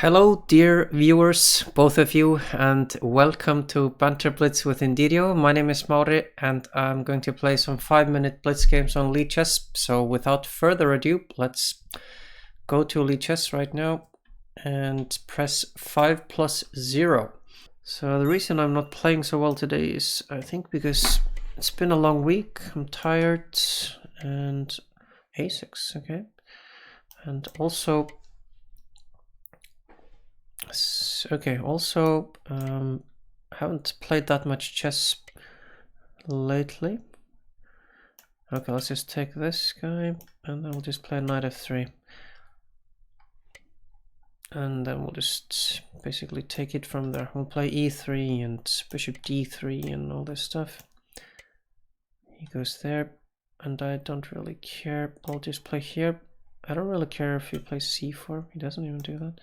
Hello, dear viewers, both of you, and welcome to Banter Blitz with Indeedio. My name is Mauri, and I'm going to play some 5-minute Blitz games on Lead Chess. So without further ado, let's go to Lead Chess right now and press 5+0. So the reason I'm not playing so well today is, I think, because it's been a long week. I'm tired, and A6, okay, and also. Okay, also haven't played that much chess lately. Okay, let's just take this guy and then we'll just play knight f3. And then we'll just basically take it from there. We'll play e3 and bishop d3 and all this stuff. He goes there and I don't really care. I'll just play here. I don't really care if he plays c4. He doesn't even do that.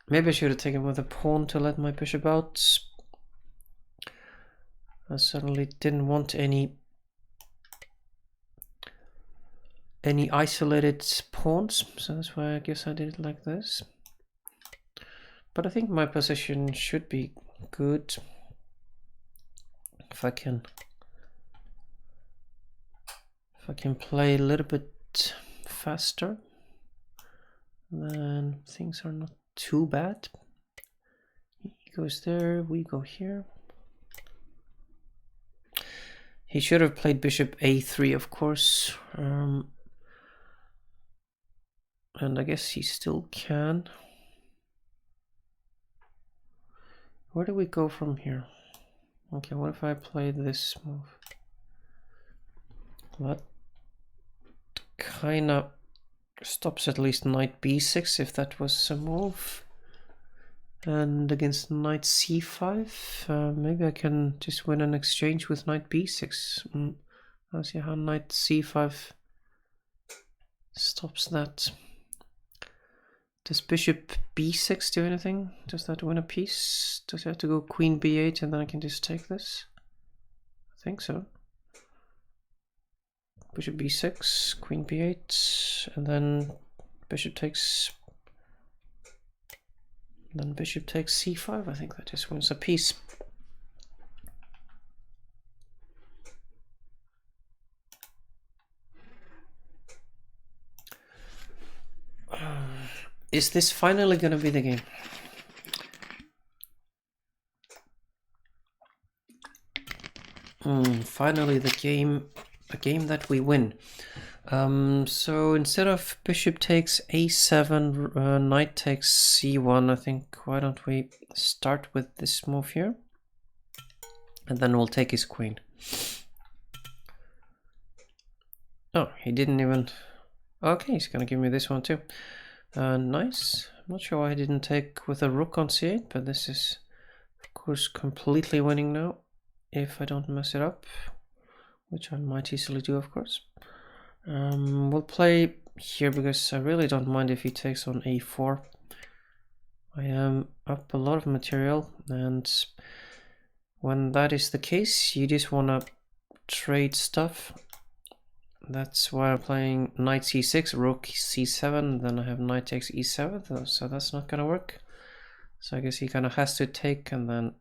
Maybe I should have taken with a pawn to let my bishop out. I suddenly didn't want any isolated pawns, so that's why I guess I did it like this. But I think my position should be good if I can play a little bit faster, then things are not too bad. He goes there, we go here. He should have played bishop a3, of course, and I guess he still can. Where do we go from here? Okay, what if I play this move? That kind of stops at least knight b6 if that was a move. And against knight c5, maybe I can just win an exchange with knight b6. I'll see how knight c5 stops that. Does bishop b6 do anything? Does that win a piece? Does it have to go queen b8 and then I can just take this? I think so. Bishop b6, queen b8, and then bishop takes. Then bishop takes c5. I think that just wins a piece. Is this finally going to be the game? Finally the game that we win. So instead of bishop takes a7, knight takes c1, I think, why don't we start with this move here? And then we'll take his queen. Oh, he didn't even... Okay, he's gonna give me this one too. Nice. I'm not sure why I didn't take with a rook on c8, but this is, of course, completely winning now, if I don't mess it up, which I might easily do, of course. We'll play here because I really don't mind if he takes on a4. I am up a lot of material, and when that is the case, you just want to trade stuff. That's why I'm playing knight c6, rook c7, then I have knight takes e7, so that's not gonna work. So I guess he kind of has to take, and then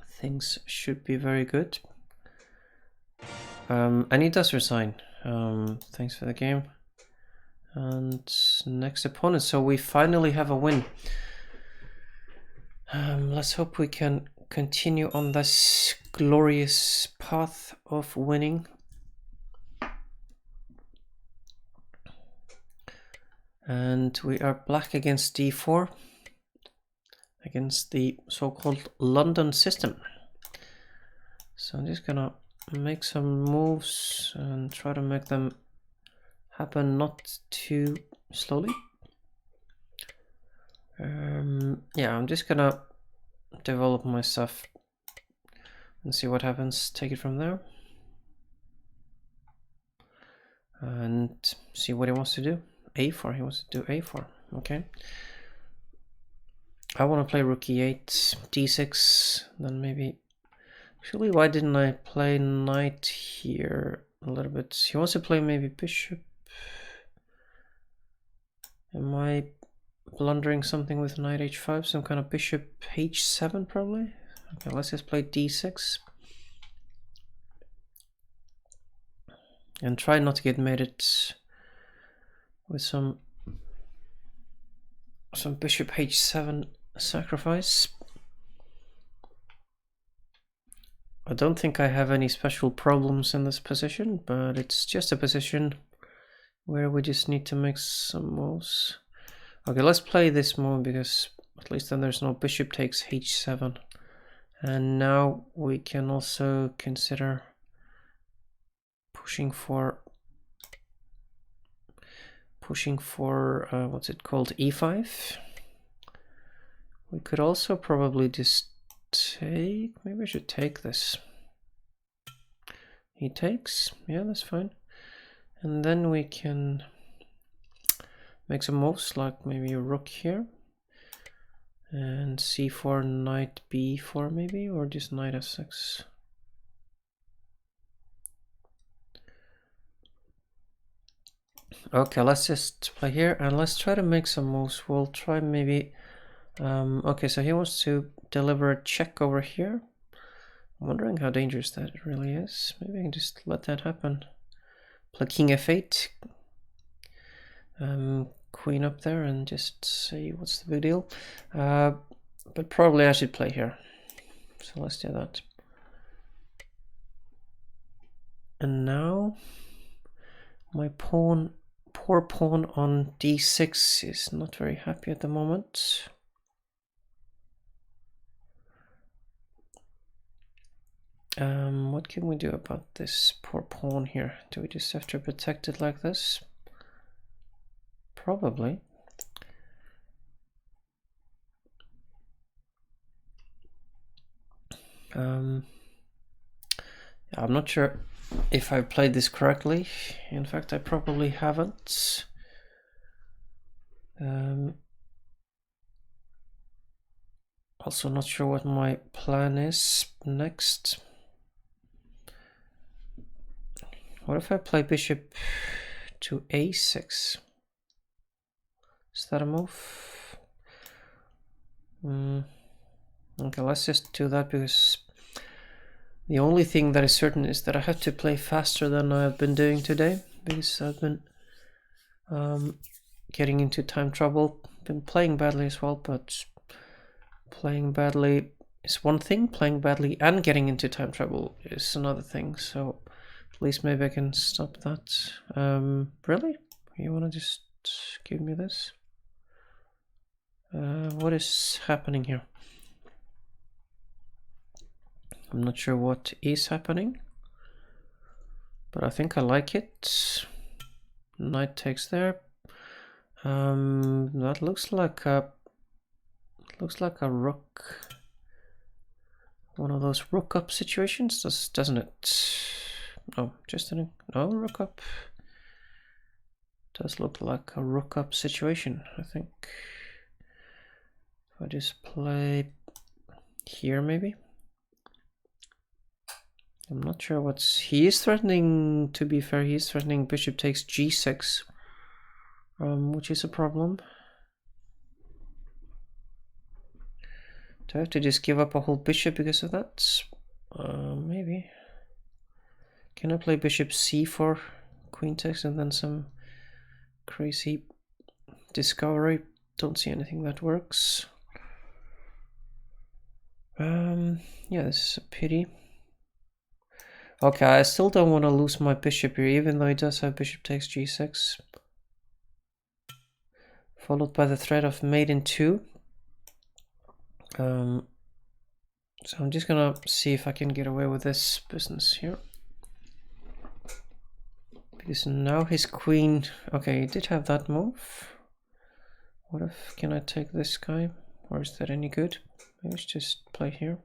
things should be very good. And he does resign. Thanks for the game. And next opponent. So we finally have a win. Let's hope we can continue on this glorious path of winning. And we are black against d4, against the so-called London system. So I'm just gonna make some moves and try to make them happen not too slowly. Yeah, I'm just gonna develop my stuff and see what happens, take it from there and see what he wants to do. a4, he wants to do a4. Okay, I want to play rook e8, d6, then maybe. Actually, why didn't I play knight here a little bit? He wants to play maybe bishop. Am I blundering something with knight h5? Some kind of bishop h7 probably? Okay, let's just play d6. And try not to get mated with some bishop h7 sacrifice. I don't think I have any special problems in this position, but it's just a position where we just need to make some moves. Okay, let's play this move because at least then there's no bishop takes h7. And now we can also consider pushing for what's it called, e5. We could also probably just take, maybe I should take this. He takes, yeah, that's fine. And then we can make some moves like maybe a rook here and c4, knight b4 maybe, or just knight f6. Okay, let's just play here and let's try to make some moves. We'll try maybe okay, so he wants to deliver a check over here. I'm wondering how dangerous that really is. Maybe I can just let that happen. Play king f8, queen up there, and just see what's the big deal. But probably I should play here. So let's do that. And now my pawn, poor pawn on d6 is not very happy at the moment. What can we do about this poor pawn here? Do we just have to protect it like this? Probably. I'm not sure if I played this correctly. In fact, I probably haven't. Also not sure what my plan is next. What if I play bishop to a6? Is that a move? Okay, let's just do that because the only thing that is certain is that I have to play faster than I've been doing today because I've been getting into time trouble. Been playing badly as well, but playing badly is one thing, playing badly and getting into time trouble is another thing. So at least maybe I can stop that. Really? You want to just give me this? What is happening here? I'm not sure what is happening, but I think I like it. Knight takes there. That looks like a rook. One of those rook up situations, doesn't it? Oh, just no rook up. Does look like a rook up situation, I think. If I just play here, maybe. I'm not sure what's... He is threatening, to be fair, he is threatening bishop takes g6, which is a problem. Do I have to just give up a whole bishop because of that? Maybe. Can I play bishop c4, queen takes, and then some crazy discovery? Don't see anything that works. Yeah, this is a pity. Okay, I still don't want to lose my bishop here, even though he does have bishop takes g6. Followed by the threat of mate in 2. So I'm just gonna see if I can get away with this business here. Because now his queen... Okay, he did have that move. What if... Can I take this guy? Or is that any good? Maybe let's just play here.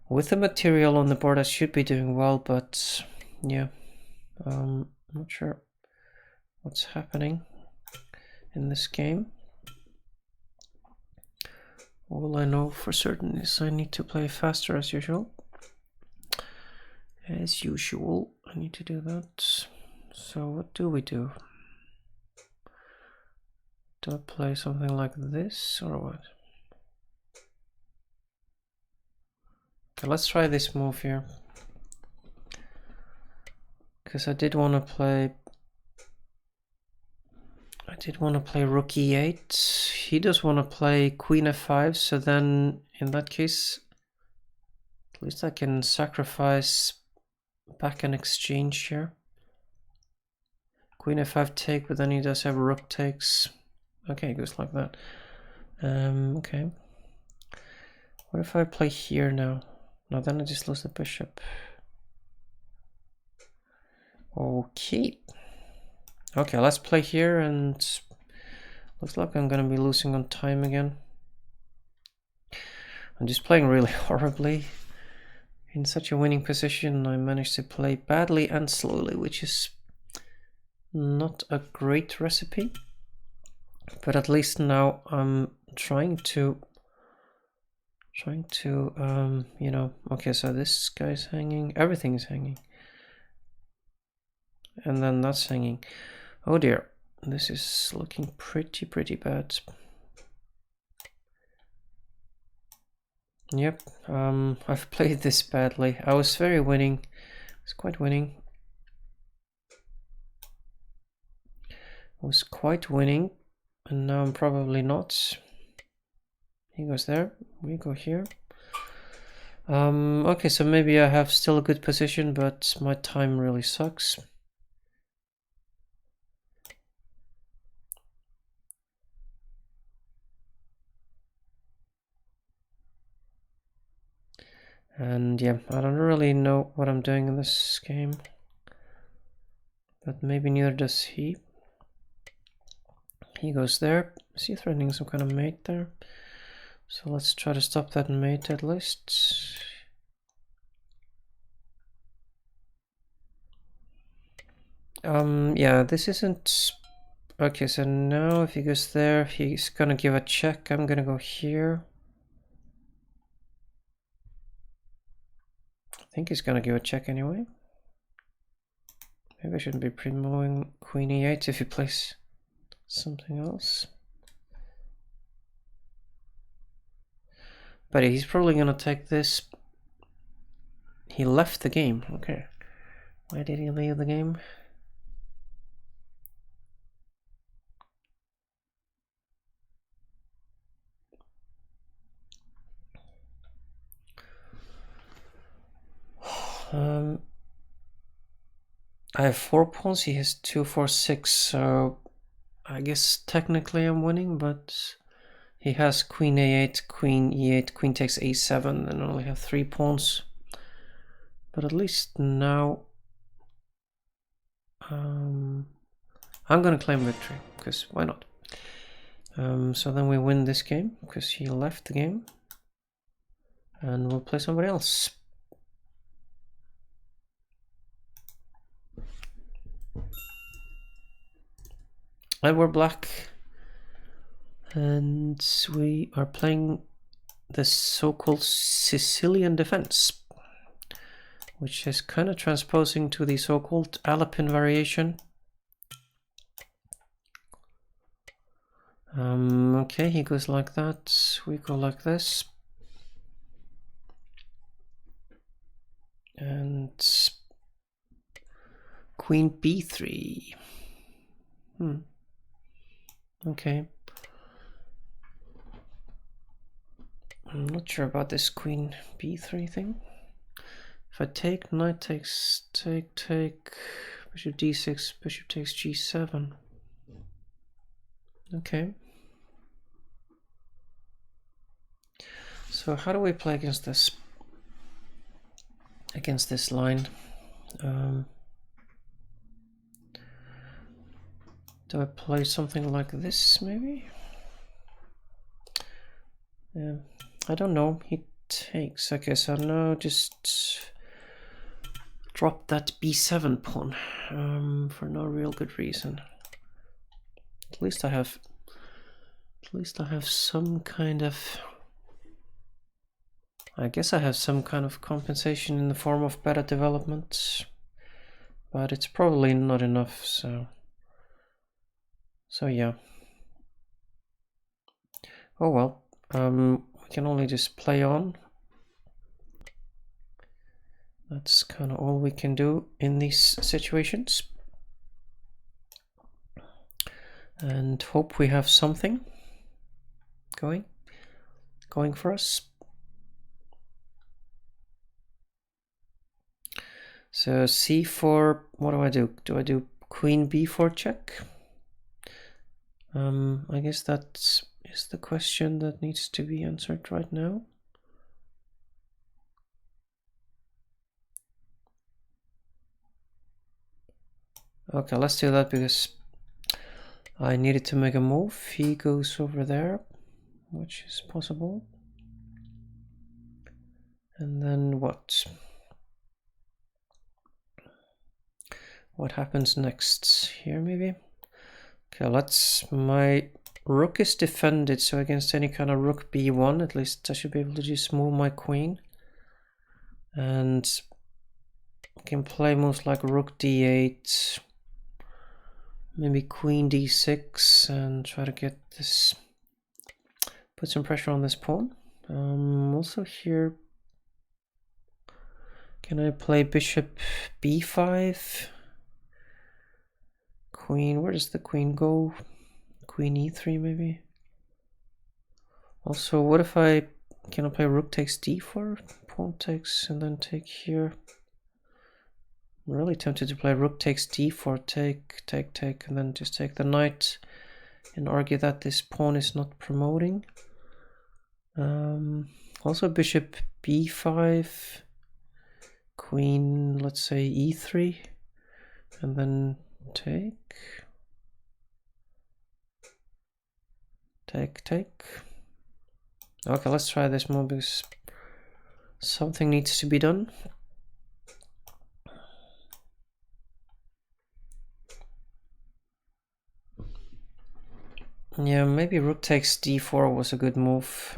With the material on the board I should be doing well, but yeah, I'm not sure what's happening in this game. All I know for certain is I need to play faster as usual. As usual, I need to do that. So what do we do? Do I play something like this or what? Okay, let's try this move here. Because I did want to play rook e8. He does want to play queen f5, so then in that case, at least I can sacrifice back an exchange here. Queen f5 take, but then he does have rook takes. Okay, it goes like that. Okay. What if I play here now? No, then I just lose the bishop. Okay. Okay, let's play here, and looks like I'm gonna be losing on time again. I'm just playing really horribly. In such a winning position, I managed to play badly and slowly, which is not a great recipe. But at least now I'm trying to you know, okay, so this guy's hanging, everything is hanging. And then that's hanging. Oh dear, this is looking pretty bad. Yep, I've played this badly. I was very winning. I was quite winning. And now I'm probably not. He goes there, we go here. Okay, so maybe I have still a good position, but my time really sucks. And yeah, I don't really know what I'm doing in this game, but maybe neither does he. He goes there. Is he threatening some kind of mate there? So let's try to stop that mate at least. Yeah, this isn't... Okay, so now if he goes there, he's gonna give a check. I'm gonna go here. I think he's gonna give a check anyway. Maybe I shouldn't be pre-moving queen e8 if he plays something else. But he's probably gonna take this. He left the game, okay. Why did he leave the game? I have 4 pawns, he has 2, 4, 6, so I guess technically I'm winning, but he has queen a8, queen e8, queen takes a7, and I only have 3 pawns. But at least now I'm gonna claim victory, because why not? So then we win this game, because he left the game, and we'll play somebody else. And we're black, and we are playing the so-called Sicilian defense, which is kind of transposing to the so-called Alpine variation. Okay, he goes like that, we go like this. And queen b3. Okay. I'm not sure about this queen b3 thing. If I take, knight takes, take, bishop d6, bishop takes g7. Okay. So how do we play against this? Against this line? Do I play something like this, maybe? Yeah, I don't know. He takes. Okay, so now just drop that b7 pawn for no real good reason. At least I have some kind of I guess I have some kind of compensation in the form of better development, but it's probably not enough, so yeah. Oh well, we can only just play on. That's kind of all we can do in these situations. And hope we have something going for us. So c4, what do I do? Do I do queen b4 check? I guess that is the question that needs to be answered right now. Okay, let's do that because I needed to make a move. He goes over there, which is possible. And then what? What happens next? Here maybe? Okay, my rook is defended, so against any kind of rook b1, at least I should be able to just move my queen. And I can play moves like rook d8, maybe queen d6, and try to get this, put some pressure on this pawn. Also here, can I play bishop b5? Queen, where does the queen go? Queen e3 maybe? Also, what if can I play rook takes d4? Pawn takes and then take here. I'm really tempted to play rook takes d4, take, and then just take the knight and argue that this pawn is not promoting. Also bishop b5, queen, let's say e3, and then take. Okay, let's try this move because something needs to be done. Yeah, maybe rook takes d4 was a good move.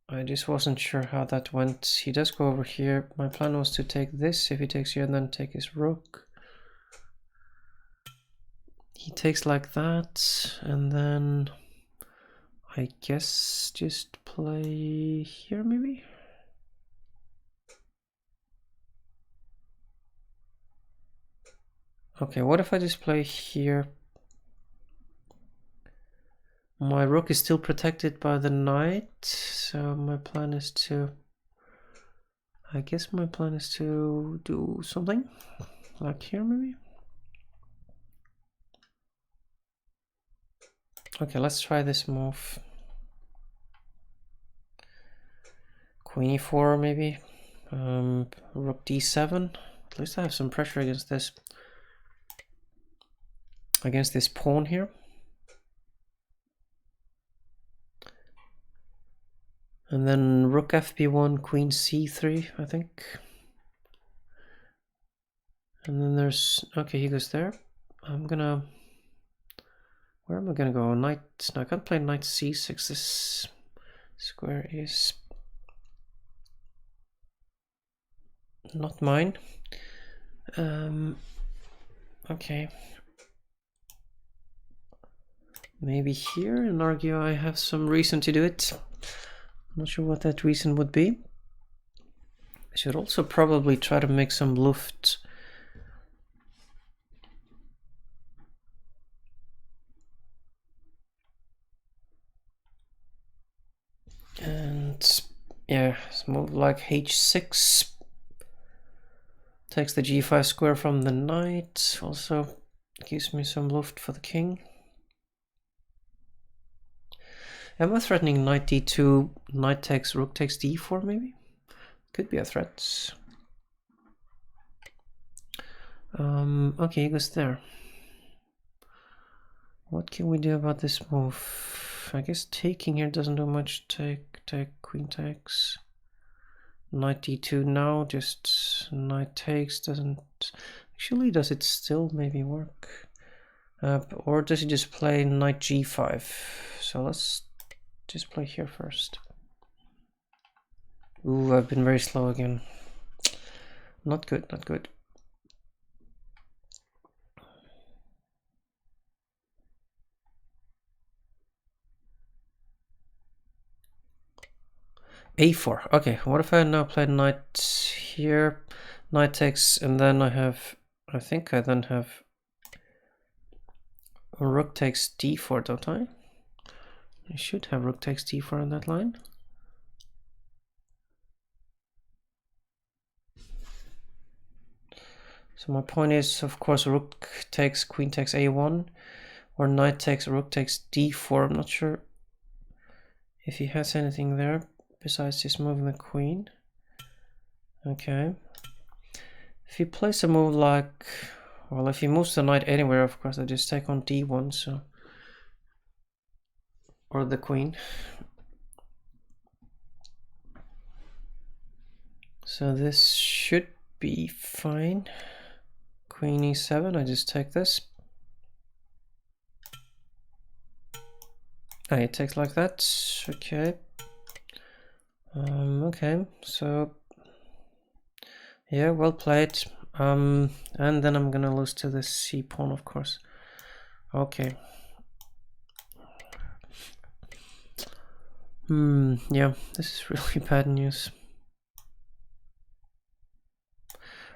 I just wasn't sure how that went. He does go over here. My plan was to take this if he takes here and then take his rook. He takes like that, and then I guess just play here maybe? Okay, what if I just play here? My rook is still protected by the knight, so my plan is to... I guess my plan is to do something like here maybe? Okay, let's try this move. Queen e4 maybe? Rook d7. At least I have some pressure against this pawn here. And then rook fb1, queen c3, I think. And then there's... okay, he goes there. I'm gonna... where am I gonna go? Knight... no, I can't play knight c6. This square is not mine. Okay. Maybe here and argue I have some reason to do it. I'm not sure what that reason would be. I should also probably try to make some luft. And yeah, move like h6. Takes the g5 square from the knight. Also gives me some luft for the king. Am I threatening knight d2, knight takes, rook takes d4 maybe? Could be a threat. Okay, he goes there. What can we do about this move? I guess taking here doesn't do much. Take, queen takes. Knight d2 now, just knight takes doesn't... actually, does it still maybe work? Or does he just play knight g5? So let's just play here first. Ooh, I've been very slow again. Not good, not good. A4. Okay, what if I now play knight here? Knight takes, and then I think I then have rook takes d4, don't I? I should have rook takes d4 on that line. So my point is, of course, rook takes, queen takes a1, or knight takes, rook takes d4. I'm not sure if he has anything there besides just moving the queen. Okay. If he plays a move like, well, if he moves the knight anywhere, of course, I just take on d1, so, or the queen. So this should be fine. Queen e7, I just take this. Ah, it takes like that. Okay. Okay, so yeah, well played. And then I'm gonna lose to the c pawn, of course. Okay. Yeah, this is really bad news.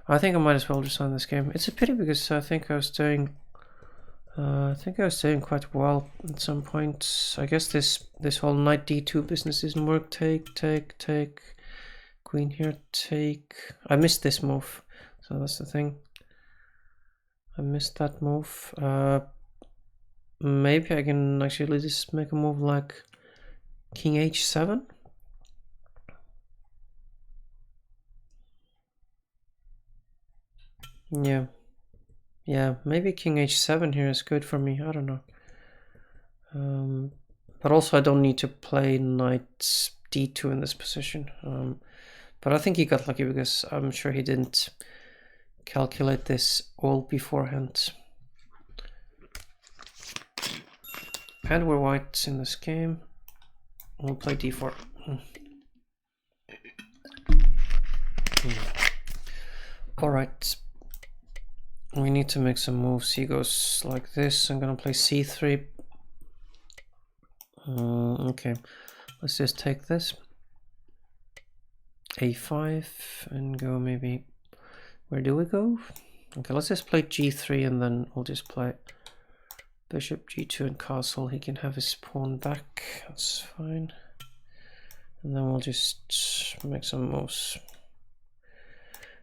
I think I might as well resign this game. It's a pity because I think I was doing quite well at some point. I guess this whole knight d2 business doesn't work. Take, queen here, take. I missed this move, so that's the thing. I missed that move. Maybe I can actually just make a move like king h7. Yeah, maybe king h7 here is good for me. I don't know. But also I don't need to play knight d2 in this position. But I think he got lucky because I'm sure he didn't calculate this all beforehand. And we're white in this game. We'll play d4. Alright. We need to make some moves. He goes like this. I'm gonna play c3. Okay. Let's just take this. a5 and go maybe. Where do we go? Okay, let's just play g3 and then we'll just play bishop g2 and castle. He can have his pawn back. That's fine. And then we'll just make some moves.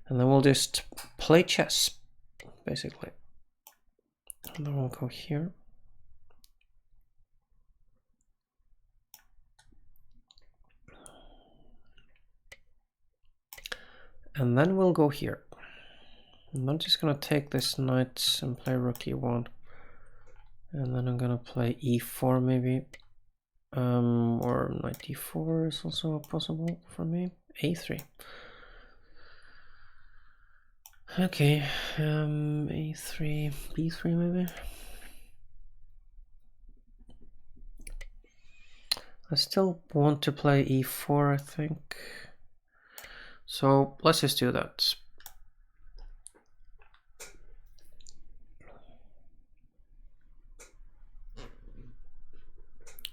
And then we'll just play chess, basically. And then we'll go here. And then we'll go here. And I'm just gonna take this knight and play rook e1. And then I'm gonna play e4 maybe. Or knight d4 is also possible for me. a3. Okay, a3, b3 maybe. I still want to play e4, I think. So let's just do that.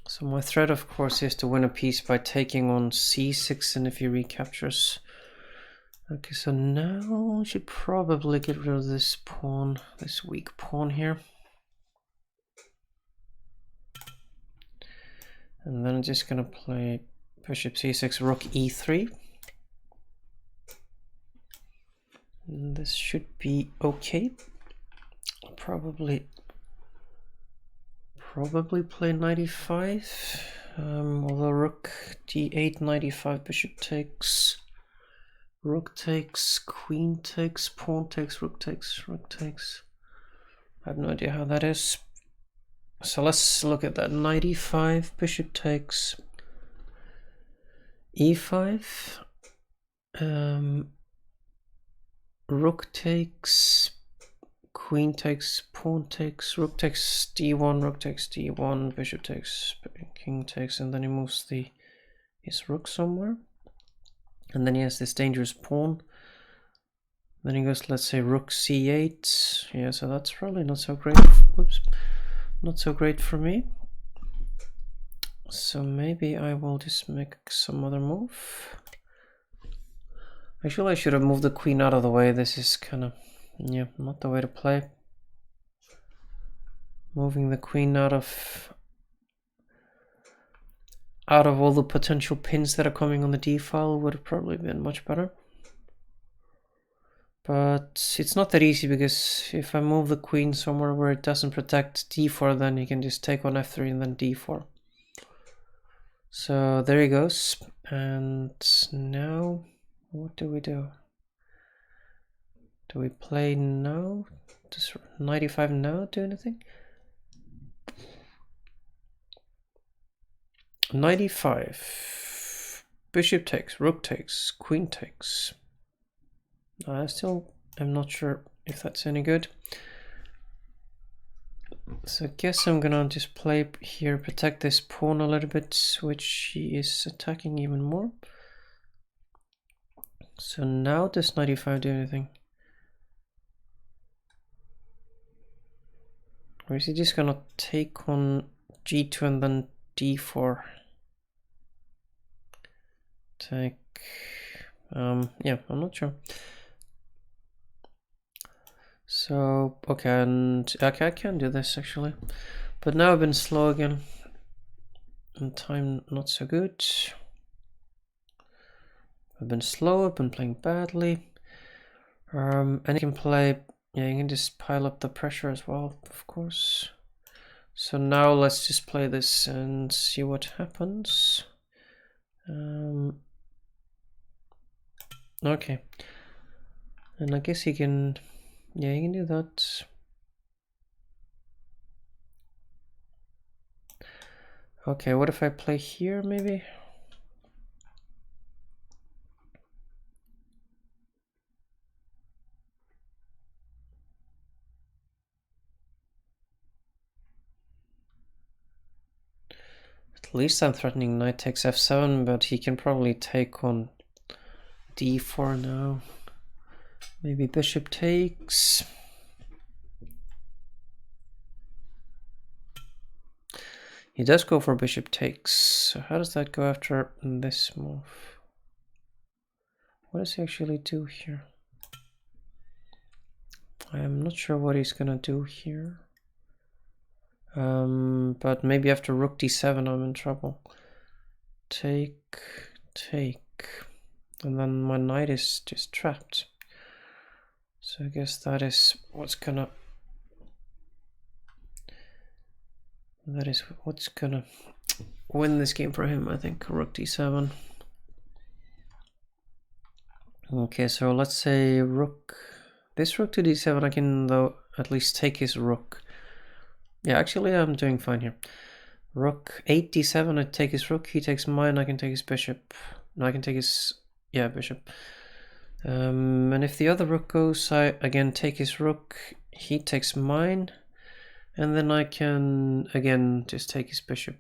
So my threat, of course, is to win a piece by taking on c6, and if he recaptures. Okay, so now I should probably get rid of this pawn, this weak pawn here. And then I'm just gonna play bishop c6, rook e3. And this should be okay. Probably play knight e5. Although rook d8, knight e5, bishop takes, rook takes, queen takes, pawn takes, rook takes, rook takes. I have no idea how that is. So let's look at that. Knight e5, bishop takes, e5, rook takes, queen takes, pawn takes, rook takes d1, rook takes d1, bishop takes, king takes, and then he moves his rook somewhere. And then he has this dangerous pawn. Then he goes, let's say, rook c8. Yeah, so that's probably not so great. Whoops. Not so great for me. So maybe I will just make some other move. Actually, I should have moved the queen out of the way. This is kind of, yeah, not the way to play. Moving the queen out of all the potential pins that are coming on the d file would have probably been much better. But it's not that easy, because if I move the queen somewhere where it doesn't protect d4, then you can just take on f3 and then d4. So there he goes. And now, what do we do? Do we play now? Does 95 now do anything? 95. Bishop takes, rook takes, queen takes. I still am not sure if that's any good. So I guess I'm gonna just play here, protect this pawn a little bit, which he is attacking even more. So now does 95 do anything? Or is he just gonna take on g2 and then d4? Take... yeah, I'm not sure. So, okay, and okay, I can do this actually. But now I've been slow again. And time not so good. I've been slow, I've been playing badly. And you can play, yeah, you can just pile up the pressure as well, of course. So now let's just play this and see what happens. Okay. And I guess he can, yeah, you can do that. Okay, what if I play here maybe? At least I'm threatening knight takes f7, but he can probably take on d4 now. Maybe bishop takes. He does go for bishop takes. So how does that go after this move? What does he actually do here? I am not sure what he's gonna do here. But maybe after rook d7 I'm in trouble. Take, take. And then my knight is just trapped. So I guess that is what's gonna... That is what's gonna win this game for him, I think. Rook d7. Okay, so let's say rook... This rook to d7, I can though at least take his rook. Yeah, actually I'm doing fine here. Rook 8 d7, I take his rook, he takes mine, I can take his bishop. No, I can take his... yeah, bishop. And if the other rook goes, I again take his rook, he takes mine, and then I can again just take his bishop.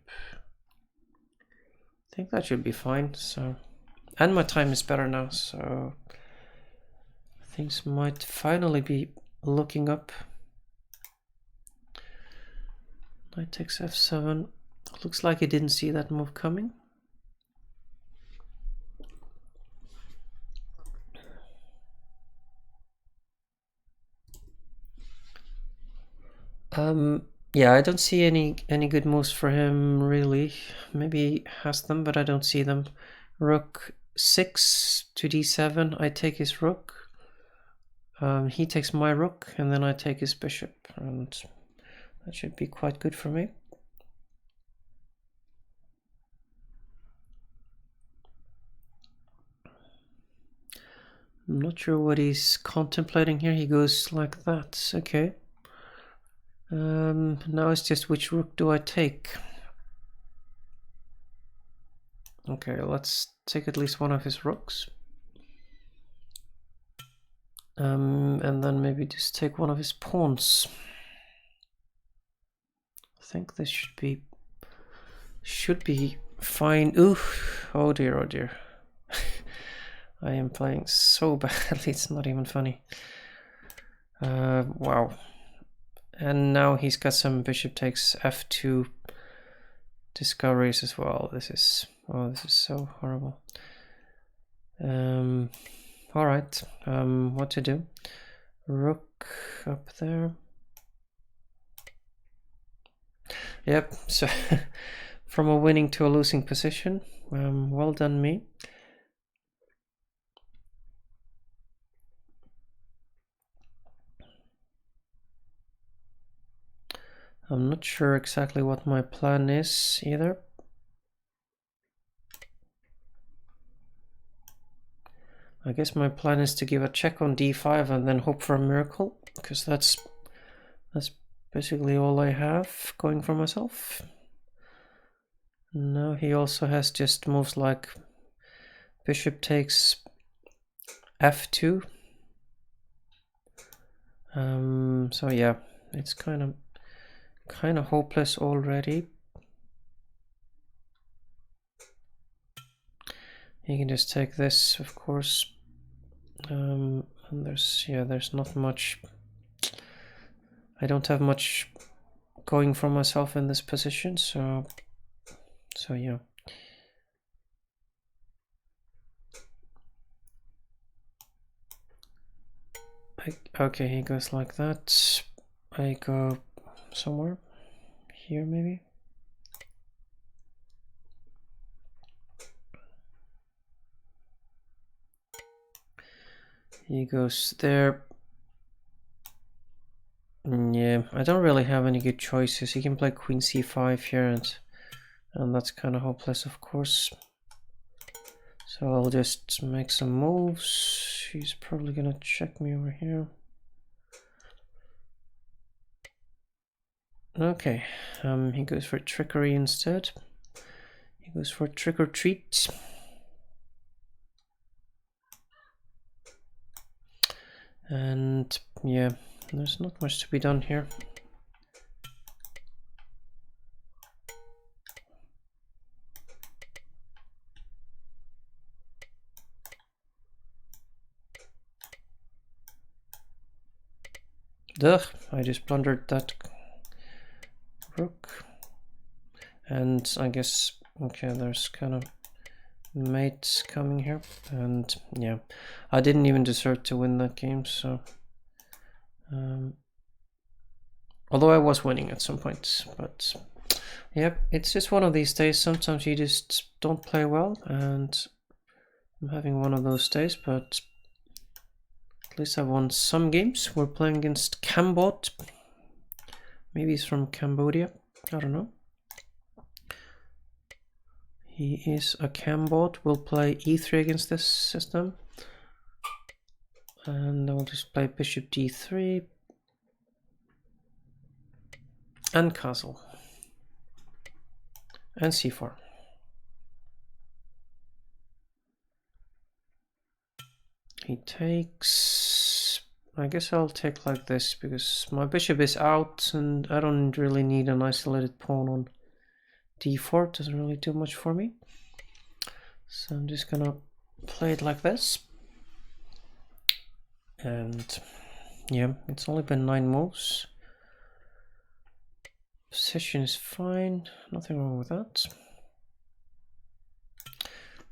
I think that should be fine. So, and my time is better now, so things might finally be looking up. Knight takes f7. Looks like he didn't see that move coming. Yeah, I don't see any good moves for him really. Maybe he has them, but I don't see them. Rook 6 to d7. I take his rook. He takes my rook, and then I take his bishop, and that should be quite good for me. I'm not sure what he's contemplating here. He goes like that. Okay. Now it's just which rook do I take? Okay, let's take at least one of his rooks. And then maybe just take one of his pawns. I think this should be fine. Ooh, oh dear, oh dear. I am playing so badly, it's not even funny. Wow. And now he's got some bishop takes f2 discoveries as well. This is, oh, this is so horrible. All right, what to do? Rook up there. Yep, so from a winning to a losing position. Well done me. I'm not sure exactly what my plan is either. I guess my plan is to give a check on d5 and then hope for a miracle, because that's basically all I have going for myself. Now he also has just moves like bishop takes f2. So yeah, it's kind of hopeless already. You can just take this, of course. And there's not much. I don't have much going for myself in this position, so yeah. Okay, he goes like that. I go somewhere here, maybe. He goes there. Yeah, I don't really have any good choices. He can play queen c5 here, and that's kind of hopeless, of course. So I'll just make some moves. He's probably gonna check me over here. Okay, he goes for trickery instead. He goes for trick or treat. And yeah, there's not much to be done here. Ugh, I just blundered that rook. And I guess, okay, there's kind of mates coming here. And yeah, I didn't even deserve to win that game, so... although I was winning at some points, but... Yep, it's just one of these days. Sometimes you just don't play well, and I'm having one of those days, but... At least I've won some games. We're playing against Cambot. Maybe he's from Cambodia. I don't know. He is a Cambot. We'll play e3 against this system. And I'll just play bishop d3. And castle. And c4. He takes... I guess I'll take like this, because my bishop is out and I don't really need an isolated pawn on d4. It doesn't really do much for me. So I'm just gonna play it like this. And yeah, it's only been 9 moves. Position is fine, nothing wrong with that.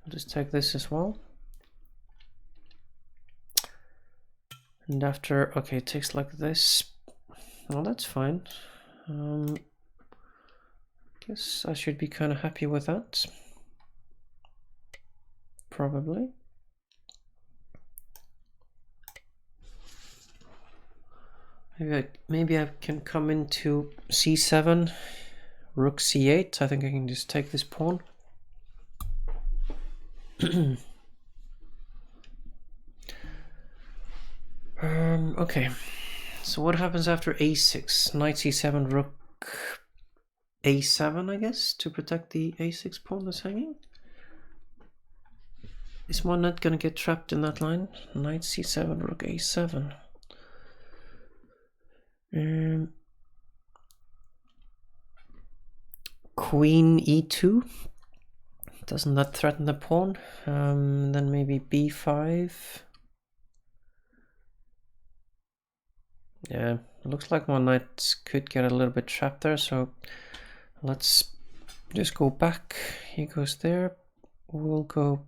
I'll just take this as well. And after, okay, it takes like this. Well, that's fine. Guess I should be kind of happy with that. Probably. Maybe I can come into c7, rook c8. I think I can just take this pawn. Okay, so what happens after a6? Knight c7, rook a7, I guess, to protect the a6 pawn that's hanging. Is one not gonna get trapped in that line? Knight c7, rook a7. Queen e2. Doesn't that threaten the pawn? Then maybe b5. Yeah, looks like my knight could get a little bit trapped there, so let's just go back. He goes there. We'll go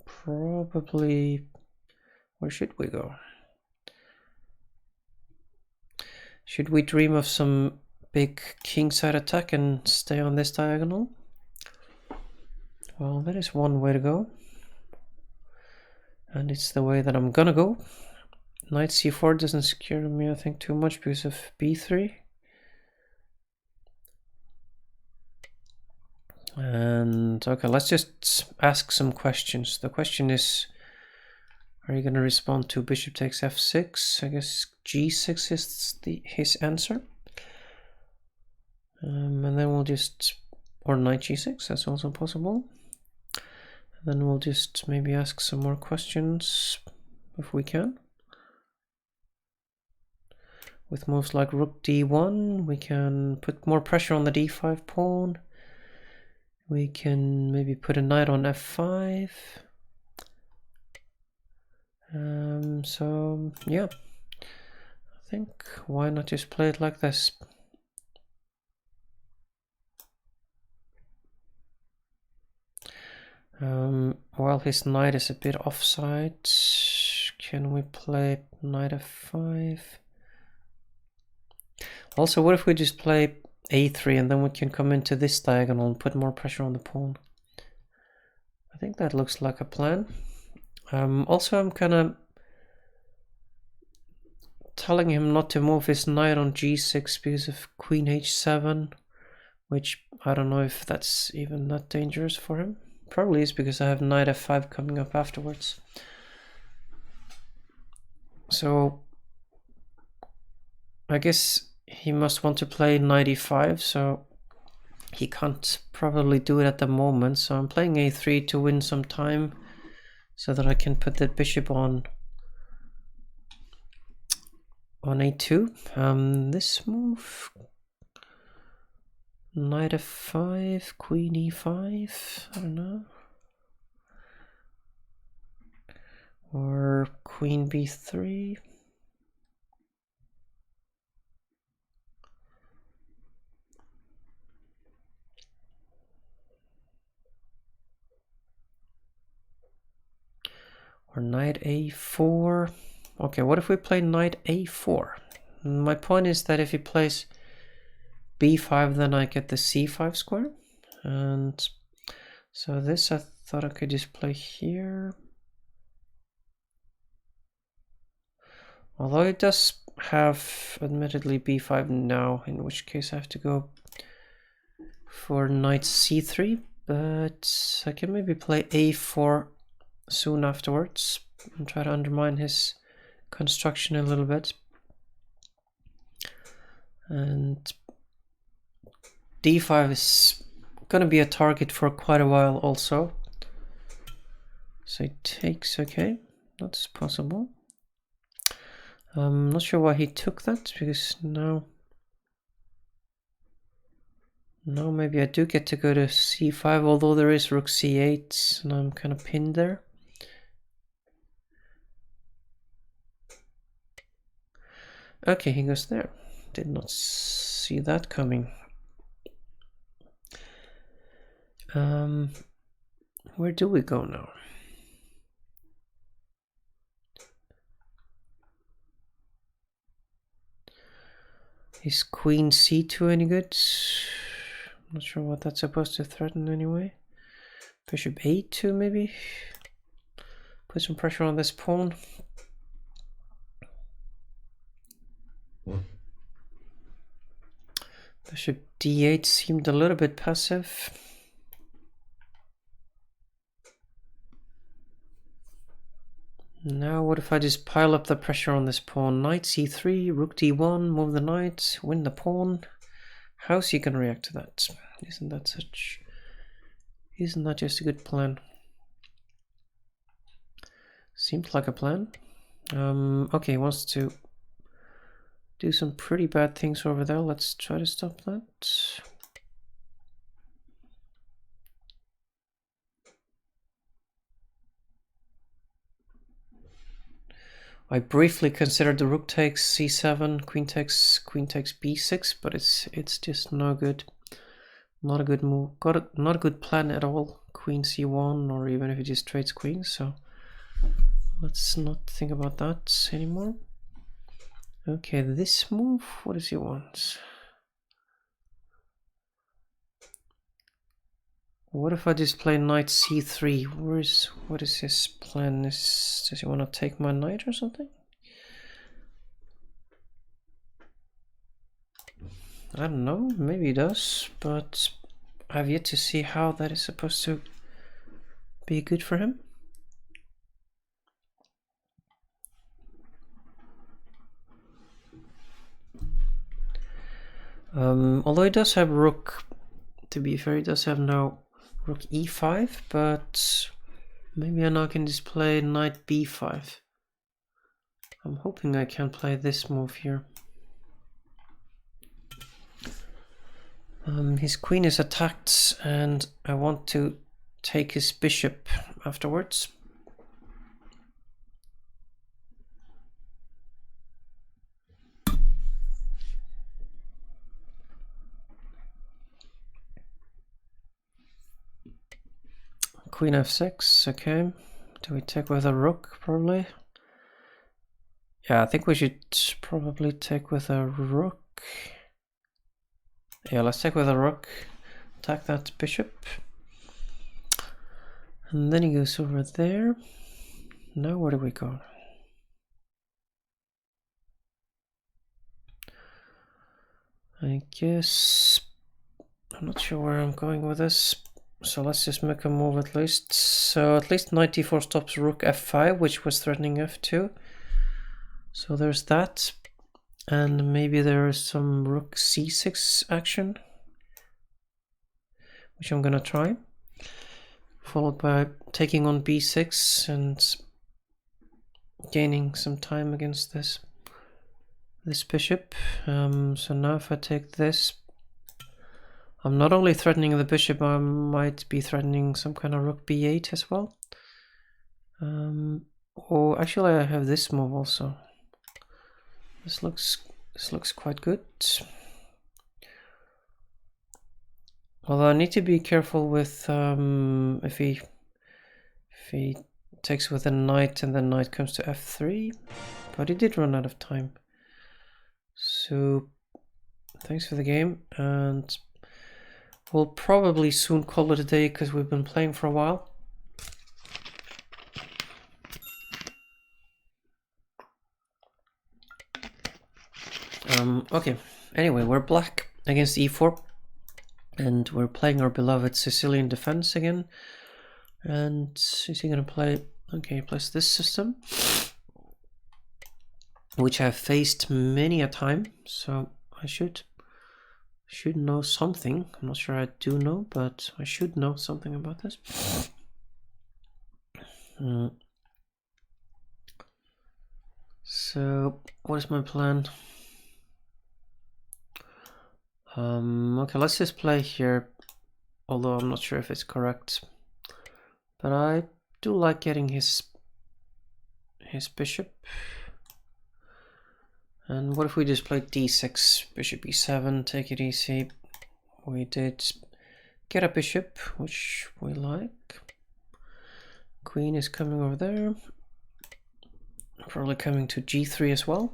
probably... Where should we go? Should we dream of some big kingside attack and stay on this diagonal? Well, that is one way to go. And it's the way that I'm gonna go. Knight c4 doesn't scare me, I think, too much because of b3. And okay, let's just ask some questions. The question is, are you gonna respond to bishop takes f6? I guess g6 is his answer. And then we'll just, or knight g6, that's also possible. And then we'll just maybe ask some more questions if we can. With moves like rook d1, we can put more pressure on the d5 pawn. We can maybe put a knight on f5. So yeah, I think why not just play it like this? While his knight is a bit offside, can we play knight f5? Also, what if we just play a3 and then we can come into this diagonal and put more pressure on the pawn? I think that looks like a plan. Also, I'm kind of telling him not to move his knight on g6 because of queen h7, which I don't know if that's even that dangerous for him. Probably is, because I have knight f5 coming up afterwards. So I guess he must want to play knight e5, so he can't probably do it at the moment. So I'm playing a3 to win some time so that I can put the bishop on a2. This move, knight f5, queen e5, I don't know. Or queen b3. Or knight a4. Okay, what if we play knight a4? My point is that if he plays b5, then I get the c5 square. And so this I thought I could just play here. Although it does have, admittedly, b5 now, in which case I have to go for knight c3. But I can maybe play a4 soon afterwards and try to undermine his construction a little bit. And d5 is gonna be a target for quite a while also. So it takes, okay, that's possible. I'm not sure why he took that, because now maybe I do get to go to c5, although there is rook c8 and I'm kind of pinned there. Okay, he goes there. Did not see that coming. Where do we go now? Is queen c2 any good? I'm not sure what that's supposed to threaten anyway. Bishop a2 maybe? Put some pressure on this pawn. Bishop d8 seemed a little bit passive. Now what if I just pile up the pressure on this pawn? Knight c3, rook d1, move the knight, win the pawn. How's he gonna react to that? Isn't that just a good plan? Seems like a plan. Okay, he wants to do some pretty bad things over there. Let's try to stop that. I briefly considered the rook takes c7, queen takes b6, but it's just no good. Not a good move. Not a good plan at all. Queen c1, or even if he just trades queens. So let's not think about that anymore. Okay, this move. What does he want? What if I just play knight c3? What is his plan? Does he want to take my knight or something? I don't know, maybe he does, but I've yet to see how that is supposed to be good for him. Although he does have rook, to be fair, he does have now rook e5, but maybe I now can just play knight b5. I'm hoping I can play this move here. His queen is attacked and I want to take his bishop afterwards. Queen f6, okay. Do we take with a rook, probably? Yeah, I think we should probably take with a rook. Yeah, let's take with a rook. Attack that bishop. And then he goes over there. Now where do we go? I guess... I'm not sure where I'm going with this. So let's just make a move at least. So at least knight d4 stops rook f5, which was threatening f2. So there's that. And maybe there is some rook c6 action, which I'm gonna try. Followed by taking on b6 and gaining some time against this bishop. So now if I take this, I'm not only threatening the bishop, I might be threatening some kind of rook b8 as well. Oh, actually I have this move also. This looks quite good. Although I need to be careful with if he takes with a knight and the knight comes to f3, but he did run out of time. So thanks for the game, and we'll probably soon call it a day because we've been playing for a while. Okay, anyway, we're black against e4 and we're playing our beloved Sicilian defense again. And is he gonna play? Okay, he plays this system, which I've faced many a time, so I should know something. I'm not sure I do know, but I should know something about this. So what is my plan? Okay, let's just play here, although I'm not sure if it's correct, but I do like getting his bishop. And what if we just played d6, bishop e7, take it easy. We did get a bishop, which we like. Queen is coming over there, probably coming to g3 as well.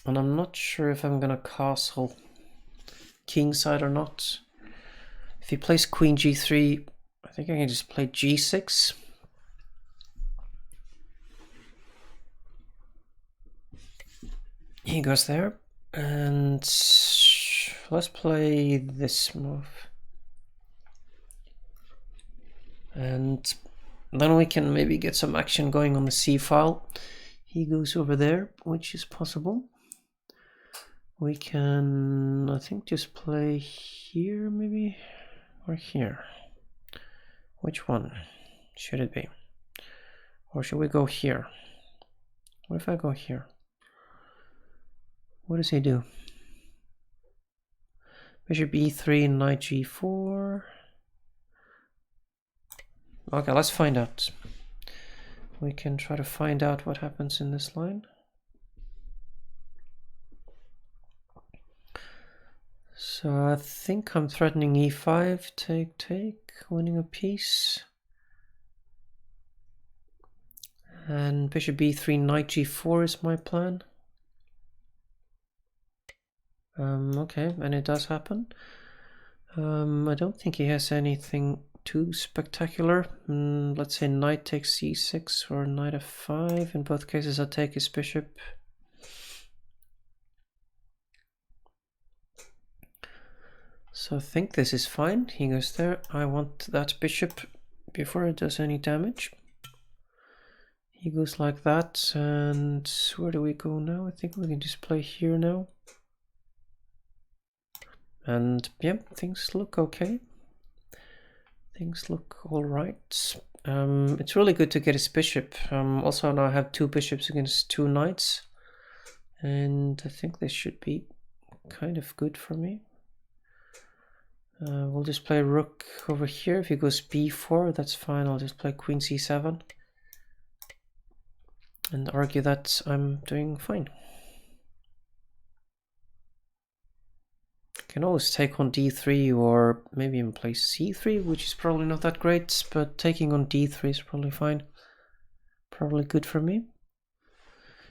And I'm not sure if I'm gonna castle kingside or not. If he plays queen g3, I think I can just play g6. He goes there, and let's play this move. And then we can maybe get some action going on the c file. He goes over there, which is possible. We can, I think, just play here maybe, or here. Which one should it be? Or should we go here? What if I go here? What does he do? Bishop e3, knight g4. Okay, let's find out. we can try to find out what happens in this line. So I think I'm threatening e5, take, winning a piece. And bishop b3, knight g4 is my plan. Okay, and it does happen. I don't think he has anything too spectacular. Let's say knight takes c6 or knight f5. In both cases I take his bishop. So I think this is fine. He goes there. I want that bishop before it does any damage. He goes like that, and where do we go now? I think we can just play here now. And yeah, things look okay. Things look all right. It's really good to get his bishop. Also now I have 2 bishops against 2 knights, and I think this should be kind of good for me. We'll just play rook over here. If he goes b4, that's fine. I'll just play queen c7 and argue that I'm doing fine. Can always take on d3 or maybe even play c3, which is probably not that great, but taking on d3 is probably fine. Probably good for me.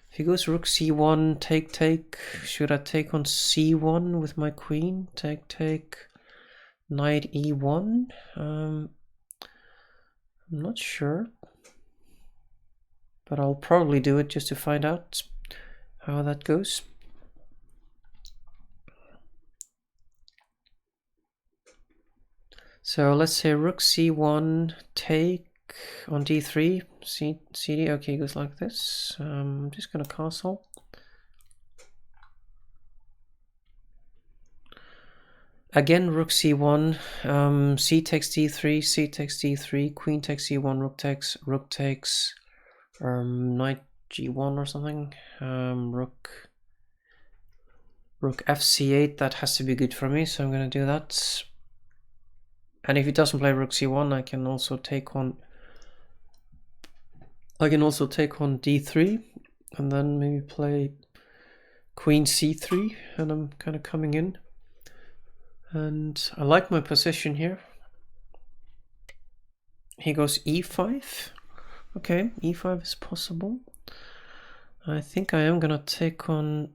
If he goes rook c1, take, should I take on c1 with my queen? Take, knight e1? I'm not sure, but I'll probably do it just to find out how that goes. So let's say rook c1, take on d3, cd, okay, goes like this. I'm just gonna castle. Again, rook c1, c takes d3, c takes d3, queen takes c1, rook takes, knight g1 or something, rook fc8, that has to be good for me, so I'm gonna do that. And if he doesn't play rook c1, I can also take on d3, and then maybe play queen c3, and I'm kind of coming in. And I like my position here. He goes e5. Okay, e5 is possible. I think I am gonna take on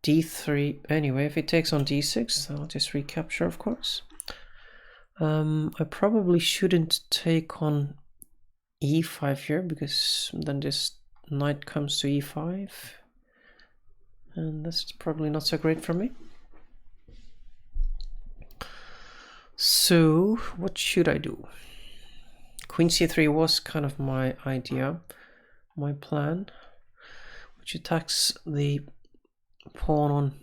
d3 anyway. If he takes on d6, I'll just recapture, of course. I probably shouldn't take on e5 here, because then this knight comes to e5, and that's probably not so great for me. So what should I do? Queen c3 was kind of my idea, my plan, which attacks the pawn on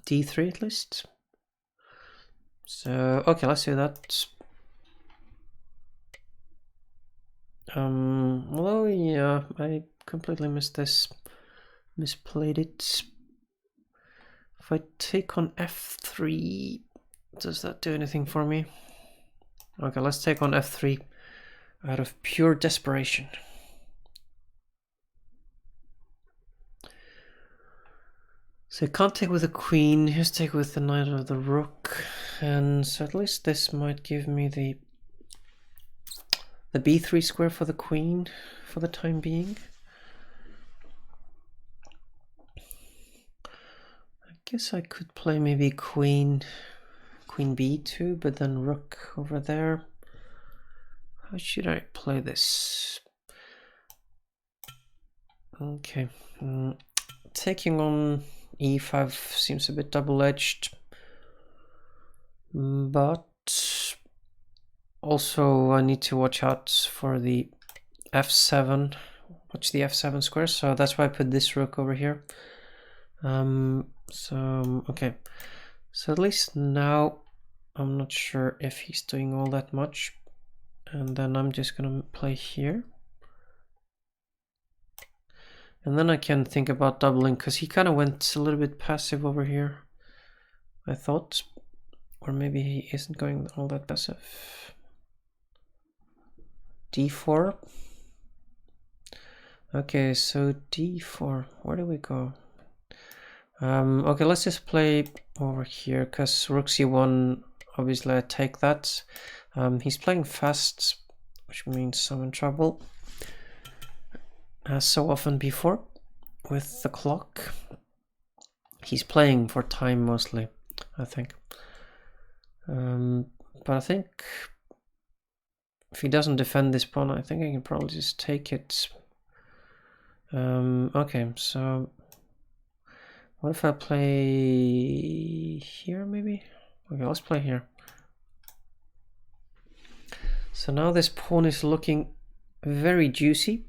d3 at least. So okay, let's do that. Although yeah, I completely missed this, misplayed it. If I take on f3, does that do anything for me? Okay, let's take on f3 out of pure desperation. So I can't take with the queen, just take with the knight or the rook, and so at least this might give me the b3 square for the queen for the time being. I guess I could play maybe queen b2, but then rook over there. How should I play this? Okay, taking on e5 seems a bit double-edged, but also I need to watch out for the f7, watch the f7 square, so that's why I put this rook over here. Okay, so at least now I'm not sure if he's doing all that much, and then I'm just gonna play here. And then I can think about doubling, because he kind of went a little bit passive over here, I thought. Or maybe he isn't going all that passive. d4. Okay, so d4. Where do we go? Okay, let's just play over here, because rook c1, obviously I take that. He's playing fast, which means I'm in trouble, as so often before with the clock. He's playing for time mostly, I think. But I think if he doesn't defend this pawn, I think I can probably just take it. Okay, so what if I play here maybe? Okay, let's play here. So now this pawn is looking very juicy.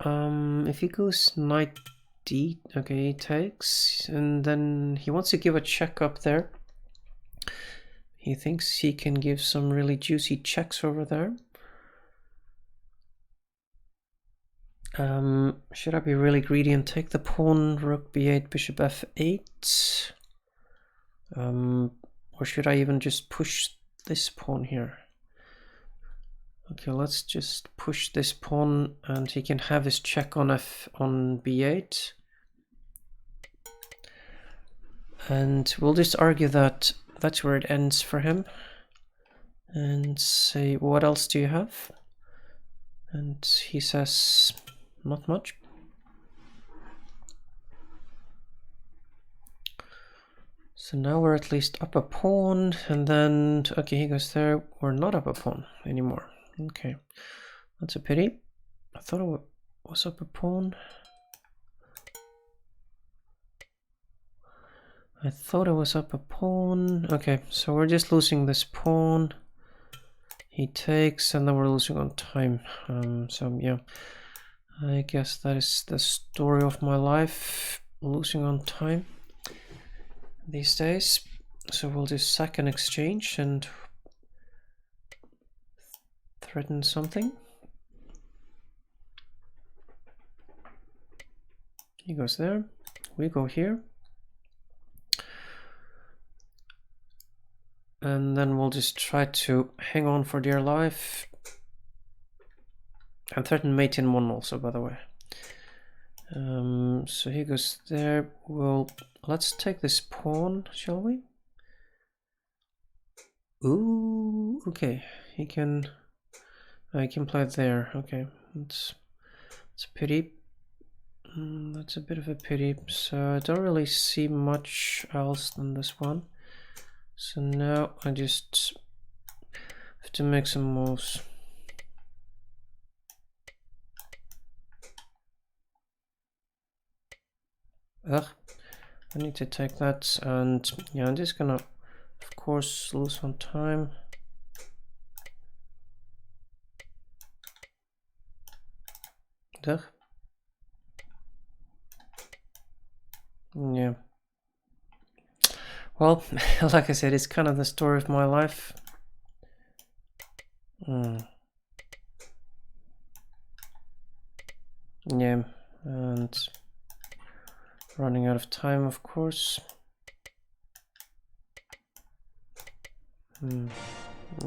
If he goes knight d, okay, he takes, and then he wants to give a check up there. He thinks he can give some really juicy checks over there. Should I be really greedy and take the pawn, rook b8, bishop f8? Or should I even just push this pawn here? Okay, let's just push this pawn and he can have his check on b8. And we'll just argue that that's where it ends for him. And say, what else do you have? And he says, not much. So now we're at least up a pawn, and then, okay, he goes there. We're not up a pawn anymore. Okay, that's a pity. I thought it was up a pawn. I thought it was up a pawn. Okay, so we're just losing this pawn. He takes, and then we're losing on time. So yeah, I guess that is the story of my life, losing on time these days. So we'll do second exchange and threaten something. He goes there, we go here. And then we'll just try to hang on for dear life. And threaten mate in 1 also, by the way. So he goes there. Well, let's take this pawn, shall we? Ooh, okay. He can play it there. Okay, it's a pity. That's a bit of a pity. So I don't really see much else than this one. So now I just have to make some moves. Ugh, I need to take that, and yeah, I'm just gonna, of course, lose on time. Ugh. Yeah. Well, like I said, it's kind of the story of my life. Yeah, and running out of time, of course.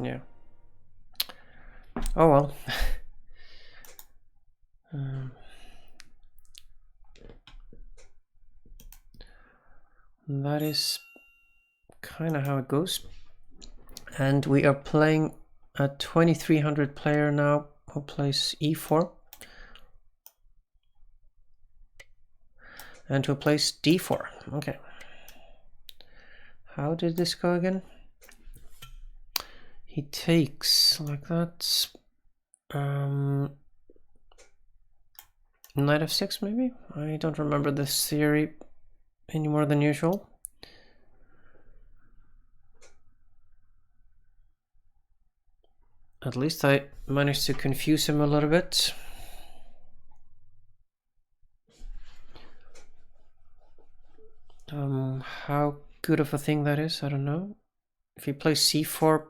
Yeah. Oh well. That is kind of how it goes. And we are playing a 2300 player now who plays e4. And who plays d4. Okay. How did this go again? He takes like that. Knight f6 maybe? I don't remember this theory any more than usual. At least I managed to confuse him a little bit. How good of a thing that is, I don't know. If he plays c4,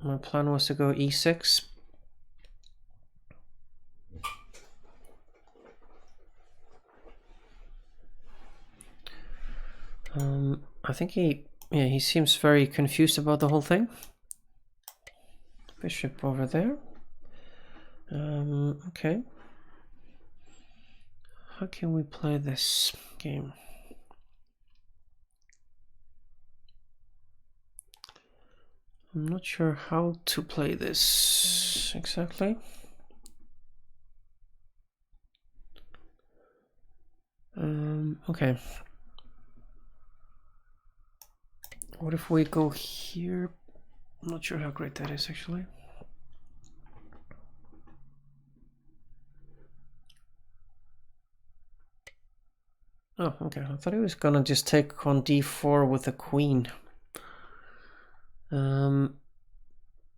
my plan was to go e6. I think he seems very confused about the whole thing. Bishop over there. Okay. How can we play this game? I'm not sure how to play this exactly. Okay. What if we go here? I'm not sure how great that is actually. Oh, okay. I thought he was gonna just take on d4 with the queen.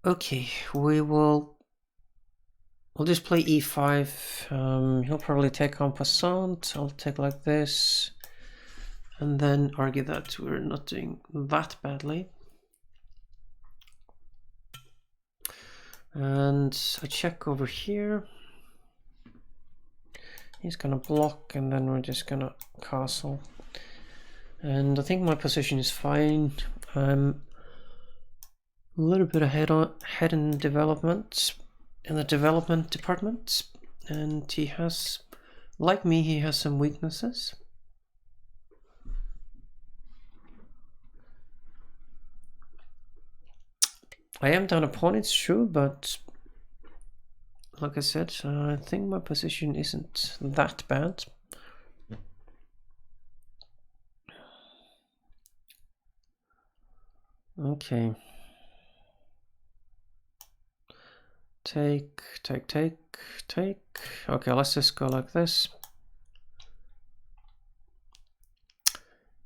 Okay, we'll just play e5. He'll probably take en passant. I'll take like this, and then argue that we're not doing that badly. And a check over here. He's gonna block, and then we're just gonna castle. And I think my position is fine. I'm a little bit ahead in development, in the development department, and he has, like me, he has some weaknesses. I am down a pawn, it's true, but like I said, I think my position isn't that bad. Okay. Take. Okay, let's just go like this.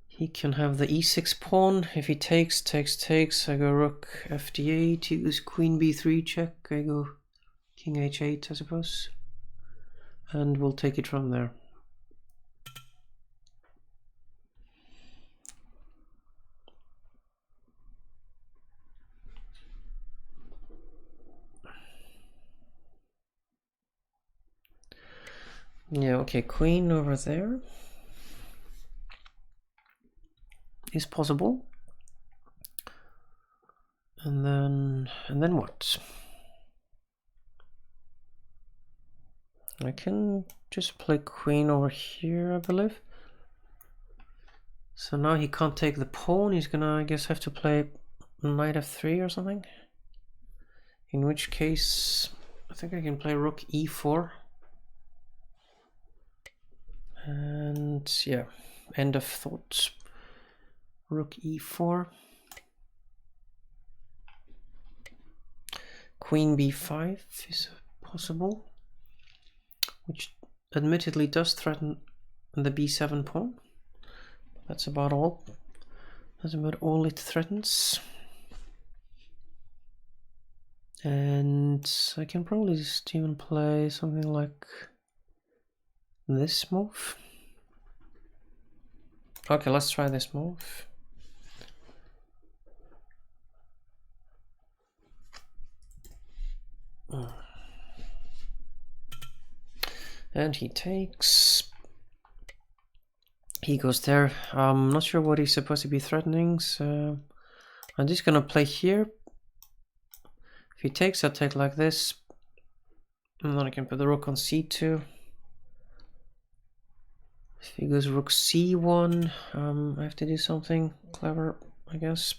He can have the e6 pawn. If he takes, I go rook fd8. He goes queen b3 check. I go king h8, I suppose. And we'll take it from there. Yeah, okay, queen over there is possible. And then what? I can just play queen over here, I believe. So now he can't take the pawn. He's gonna, I guess, have to play knight f3 or something. In which case, I think I can play rook e4. And yeah, end of thought. Rook e4. Queen b5 is possible, which admittedly does threaten the b7 pawn. That's about all. That's about all it threatens. And I can probably just even play something like this move. Okay, let's try this move. And he takes. He goes there. I'm not sure what he's supposed to be threatening, so I'm just gonna play here. If he takes, I'll take like this. And then I can put the rook on c2. If he goes rook c1, I have to do something clever, I guess.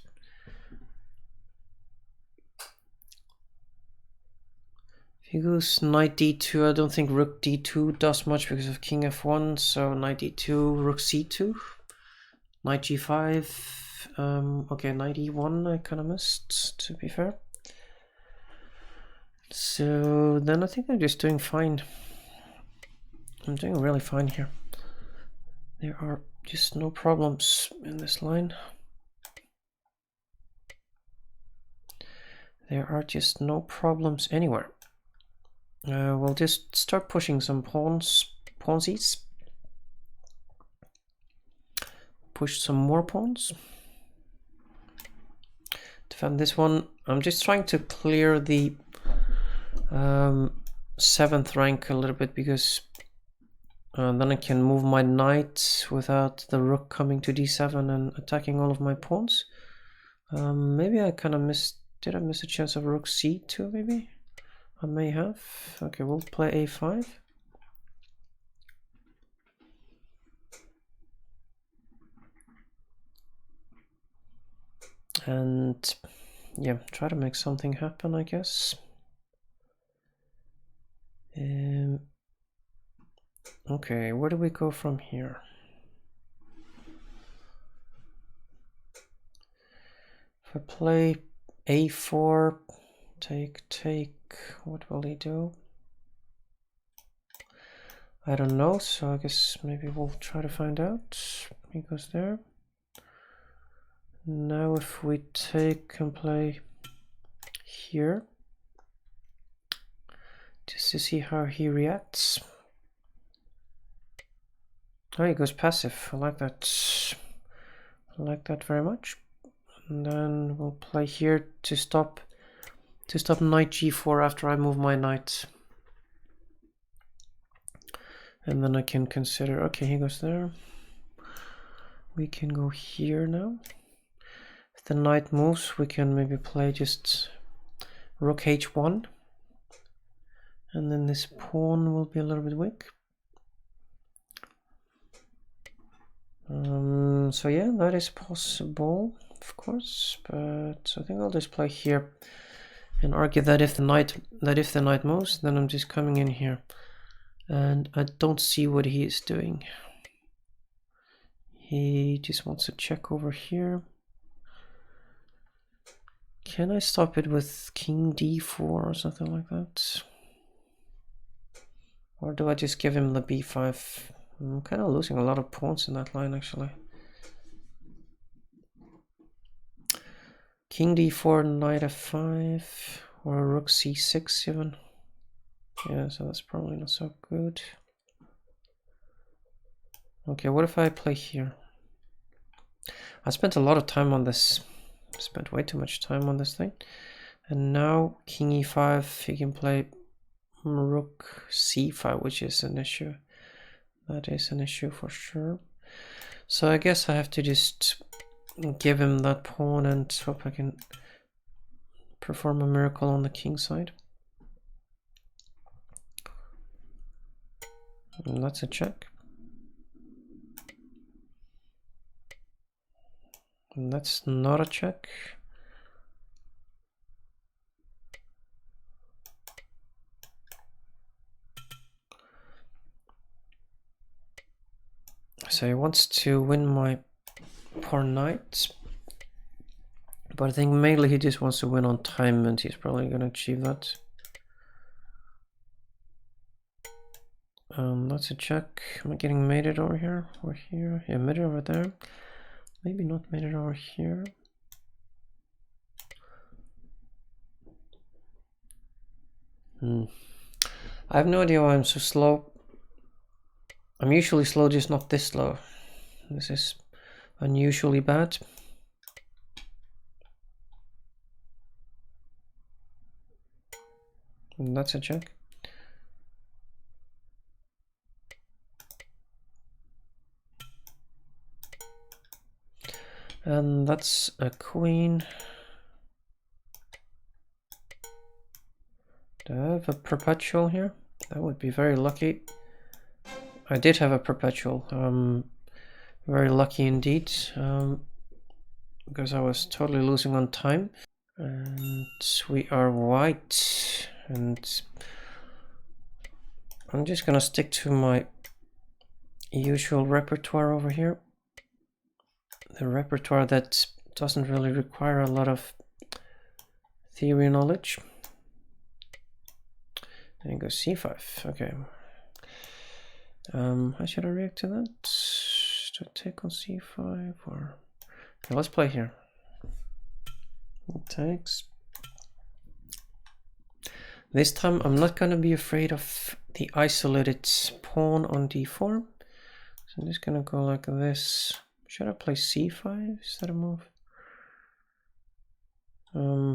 If he goes knight d2, I don't think rook d2 does much because of king f1, so knight d2, rook c2, knight g5, okay, knight e1 I kind of missed, to be fair. So then I think I'm just doing fine. I'm doing really fine here. There are just no problems in this line. There are just no problems anywhere. We'll just start pushing some pawnsies. Push some more pawns. Defend this one. I'm just trying to clear the 7th rank a little bit, because then I can move my knight without the rook coming to d7 and attacking all of my pawns. Maybe I kind of missed. Did I miss a chance of rook c2 maybe? I may have. Okay, we'll play a5. And yeah, try to make something happen, I guess. Okay, where do we go from here? If I play a4, take, what will he do? I don't know, so I guess maybe we'll try to find out. He goes there. Now if we take and play here, just to see how he reacts. Oh, he goes passive. I like that. I like that very much. And then we'll play here to stop knight g4 after I move my knight. And then I can consider, okay, he goes there. We can go here now. If the knight moves, we can maybe play just rook h1. And then this pawn will be a little bit weak. So yeah, that is possible, of course, but I think I'll just play here and argue that if the knight moves, then I'm just coming in here, and I don't see what he is doing. He just wants to check over here. Can I stop it with king d4 or something like that? Or do I just give him the b5? I'm kind of losing a lot of pawns in that line, actually. King d4, knight f5, or rook c6 even. Yeah, so that's probably not so good. Okay, what if I play here? I spent a lot of time on this. I spent way too much time on this thing. And now king e5, he can play rook c5, which is an issue. That is an issue for sure. So I guess I have to just give him that pawn and hope I can perform a miracle on the king side. And that's a check. And that's not a check. So he wants to win my pawn knight, but I think mainly he just wants to win on time, and he's probably going to achieve that. That's a check. Am I getting mated over here or here? Yeah, mated over there. Maybe not mated over here. I have no idea why I'm so slow. I'm usually slow, just not this slow. This is unusually bad. And that's a check. And that's a queen. Do I have a perpetual here? That would be very lucky. I did have a perpetual. Very lucky indeed. Because I was totally losing on time. And we are white. And I'm just gonna stick to my usual repertoire over here. The repertoire that doesn't really require a lot of theory knowledge. And it goes c5. Okay. How should I react to that? Should I take on c5 or? Okay, let's play here. It takes. This time I'm not gonna be afraid of the isolated pawn on d4. So I'm just gonna go like this. Should I play c5? Is that a move?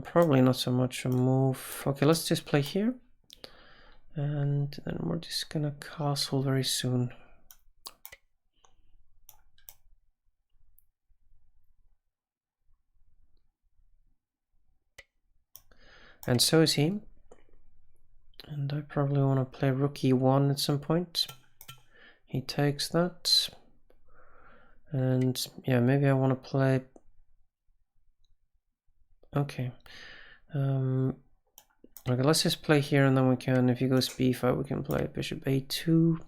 Probably not so much a move. Okay, let's just play here. And then we're just gonna castle very soon. And so is he. And I probably want to play rook e1 at some point. He takes that. And yeah, maybe I want to play... Okay. Okay, let's just play here and then we can, if he goes b5, we can play bishop a2.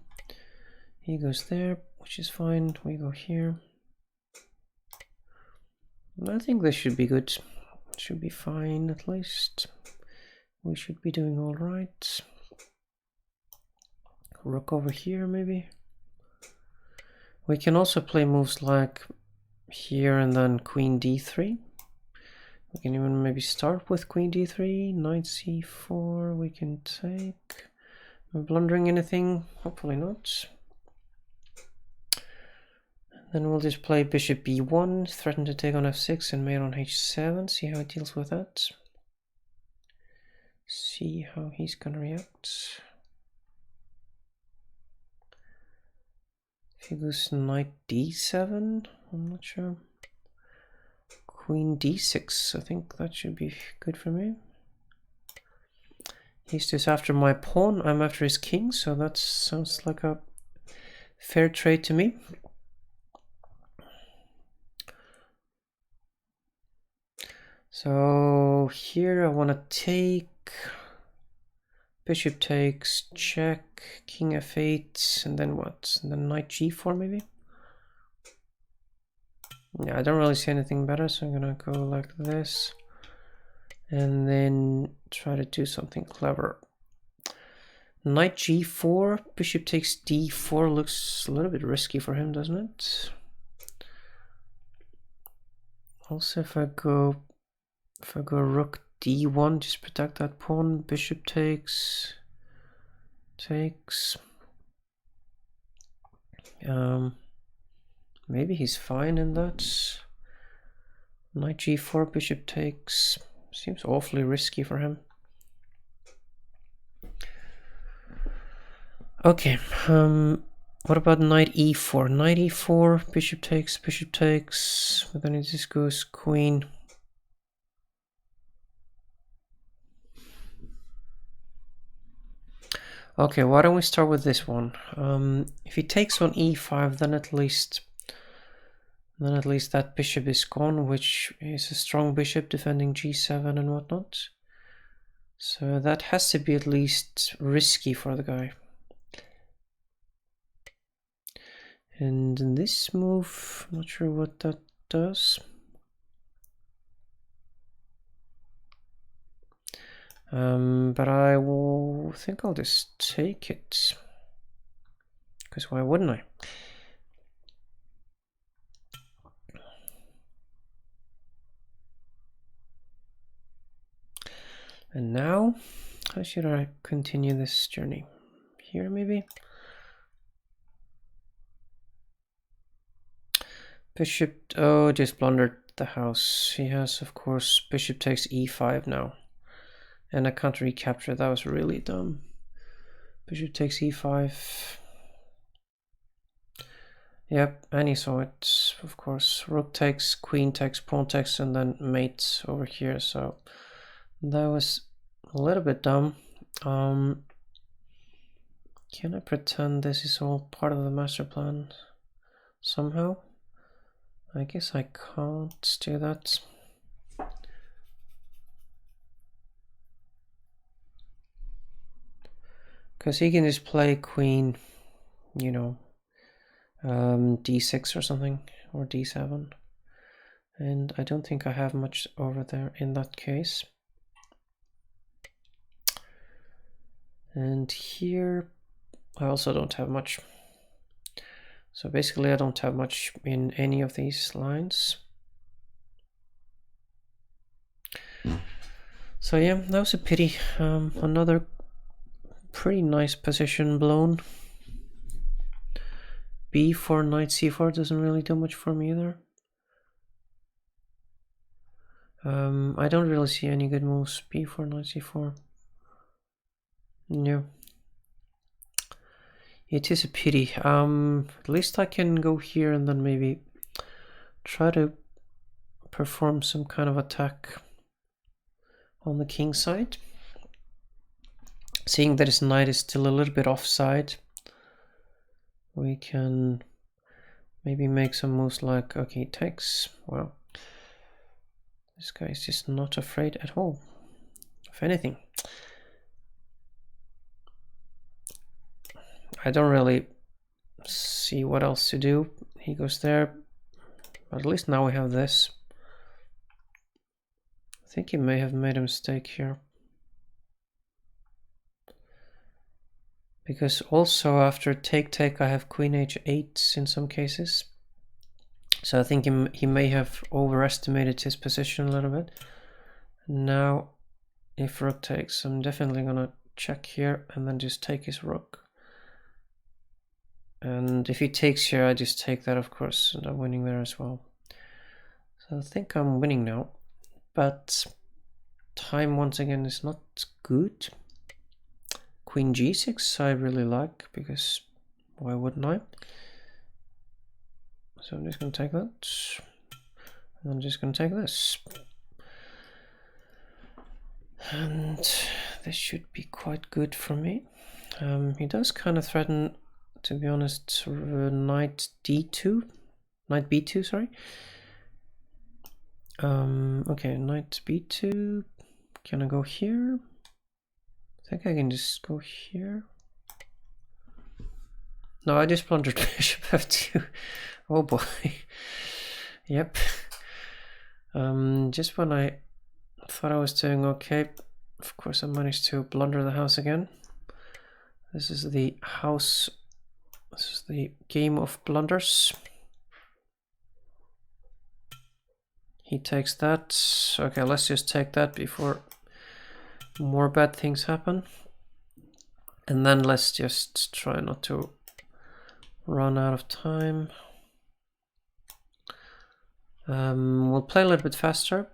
He goes there, which is fine. We go here. I think this should be good. Should be fine at least. We should be doing all right. Rook over here maybe. We can also play moves like here and then queen d3. We can even maybe start with queen d3, knight c4, we can take. Am I blundering anything? Hopefully not. Then we'll just play bishop b1, threaten to take on f6 and mate on h7, see how he deals with that. See how he's gonna react. If he goes knight d7, I'm not sure. Queen d6, I think that should be good for me. He's just after my pawn, I'm after his king, so that sounds like a fair trade to me. So here I want to take, bishop takes, check, king f8, and then what? And then knight g4 maybe? Yeah, I don't really see anything better, so I'm gonna go like this. And then try to do something clever. Knight g4, bishop takes d4 looks a little bit risky for him, doesn't it? Also, if I go rook d1, just protect that pawn. Bishop takes. Maybe he's fine in that. Knight g4, bishop takes. Seems awfully risky for him. Okay. What about knight e4? Knight e4, bishop takes. But then it just goes queen. Okay, why don't we start with this one? If he takes on e5, then at least that bishop is gone, which is a strong bishop defending g7 and whatnot. So that has to be at least risky for the guy. And in this move, I'm not sure what that does. But I will think I'll just take it. Because why wouldn't I? And now, how should I continue this journey? Here maybe? Bishop, oh, just blundered the house. He has, of course, bishop takes e5 now. And I can't recapture, that was really dumb. Bishop takes e5. Yep, and he saw it, of course. Rook takes, queen takes, pawn takes, and then mate over here, so that was a little bit dumb. Can I pretend this is all part of the master plan somehow? I guess I can't do that. Because he can just play queen, you know, d6 or something, or d7. And I don't think I have much over there in that case. And here, I also don't have much. So basically I don't have much in any of these lines. So yeah, that was a pity. Another pretty nice position blown. b4, knight c4 doesn't really do much for me either. I don't really see any good moves. b4, knight c4. No. It is a pity. At least I can go here and then maybe try to perform some kind of attack on the king side. Seeing that his knight is still a little bit offside, we can maybe make some moves like, okay, he takes. Well, this guy is just not afraid at all of anything. I don't really see what else to do. He goes there, but at least now we have this. I think he may have made a mistake here. Because also after take I have queen h8 in some cases. So I think he may have overestimated his position a little bit. Now if rook takes, I'm definitely gonna check here and then just take his rook. And if he takes here, I just take that, of course, and I'm winning there as well. So I think I'm winning now, but time once again is not good. Queen g6 I really like, because why wouldn't I? So I'm just going to take that, and I'm just going to take this. And this should be quite good for me. He does kind of threaten, to be honest, knight d2, knight b2, sorry. Okay, knight b2. Can I go here? I think I can just go here. No, I just blundered bishop f2. Oh boy. Yep. Just when I thought I was doing okay, of course I managed to blunder the house again. This is the house. This is the game of blunders. He takes that. Okay, let's just take that before more bad things happen. And then let's just try not to run out of time. We'll play a little bit faster.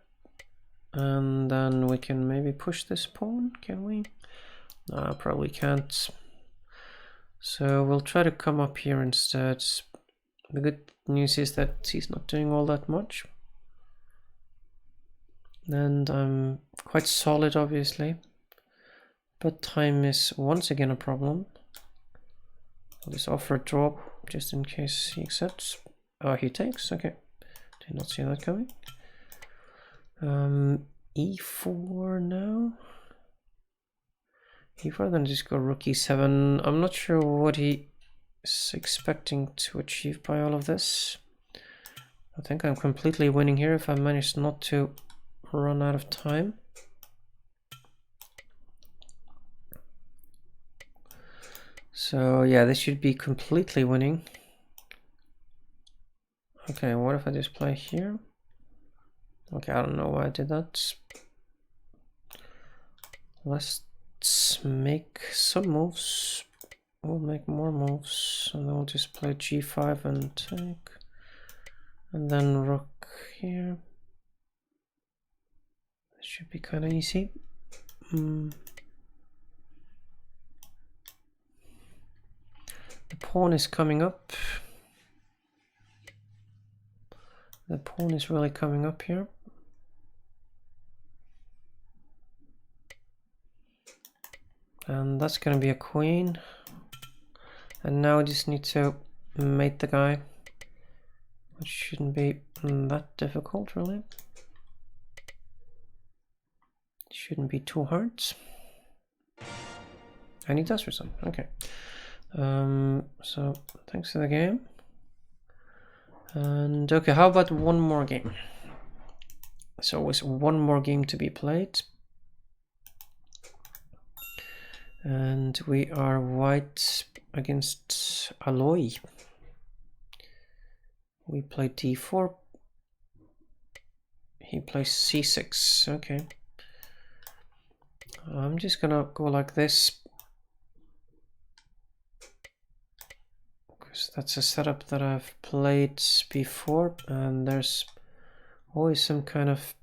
And then we can maybe push this pawn, can we? No, probably can't. So we'll try to come up here instead. The good news is that he's not doing all that much. And I'm quite solid, obviously. But time is once again a problem. I'll just offer a draw, just in case he accepts. Oh, he takes, okay. Did not see that coming. E4 now. E4, then just go rook e7. I'm not sure what he is expecting to achieve by all of this. I think I'm completely winning here if I manage not to run out of time. So yeah, this should be completely winning. Okay, what if I just play here? Okay, I don't know why I did that. Let's make some moves. We'll make more moves, and then we'll just play g5 and take. And then rook here. This should be kind of easy. The pawn is coming up. The pawn is really coming up here. And that's going to be a queen. And now I just need to mate the guy, which shouldn't be that difficult, really. It shouldn't be too hard. And he does resolve. Okay. So thanks for the game. And okay, how about one more game? There's always one more game to be played. And we are white against Alloy. We play d4. He plays c6. Okay. I'm just gonna go like this, because that's a setup that I've played before, and there's always some kind of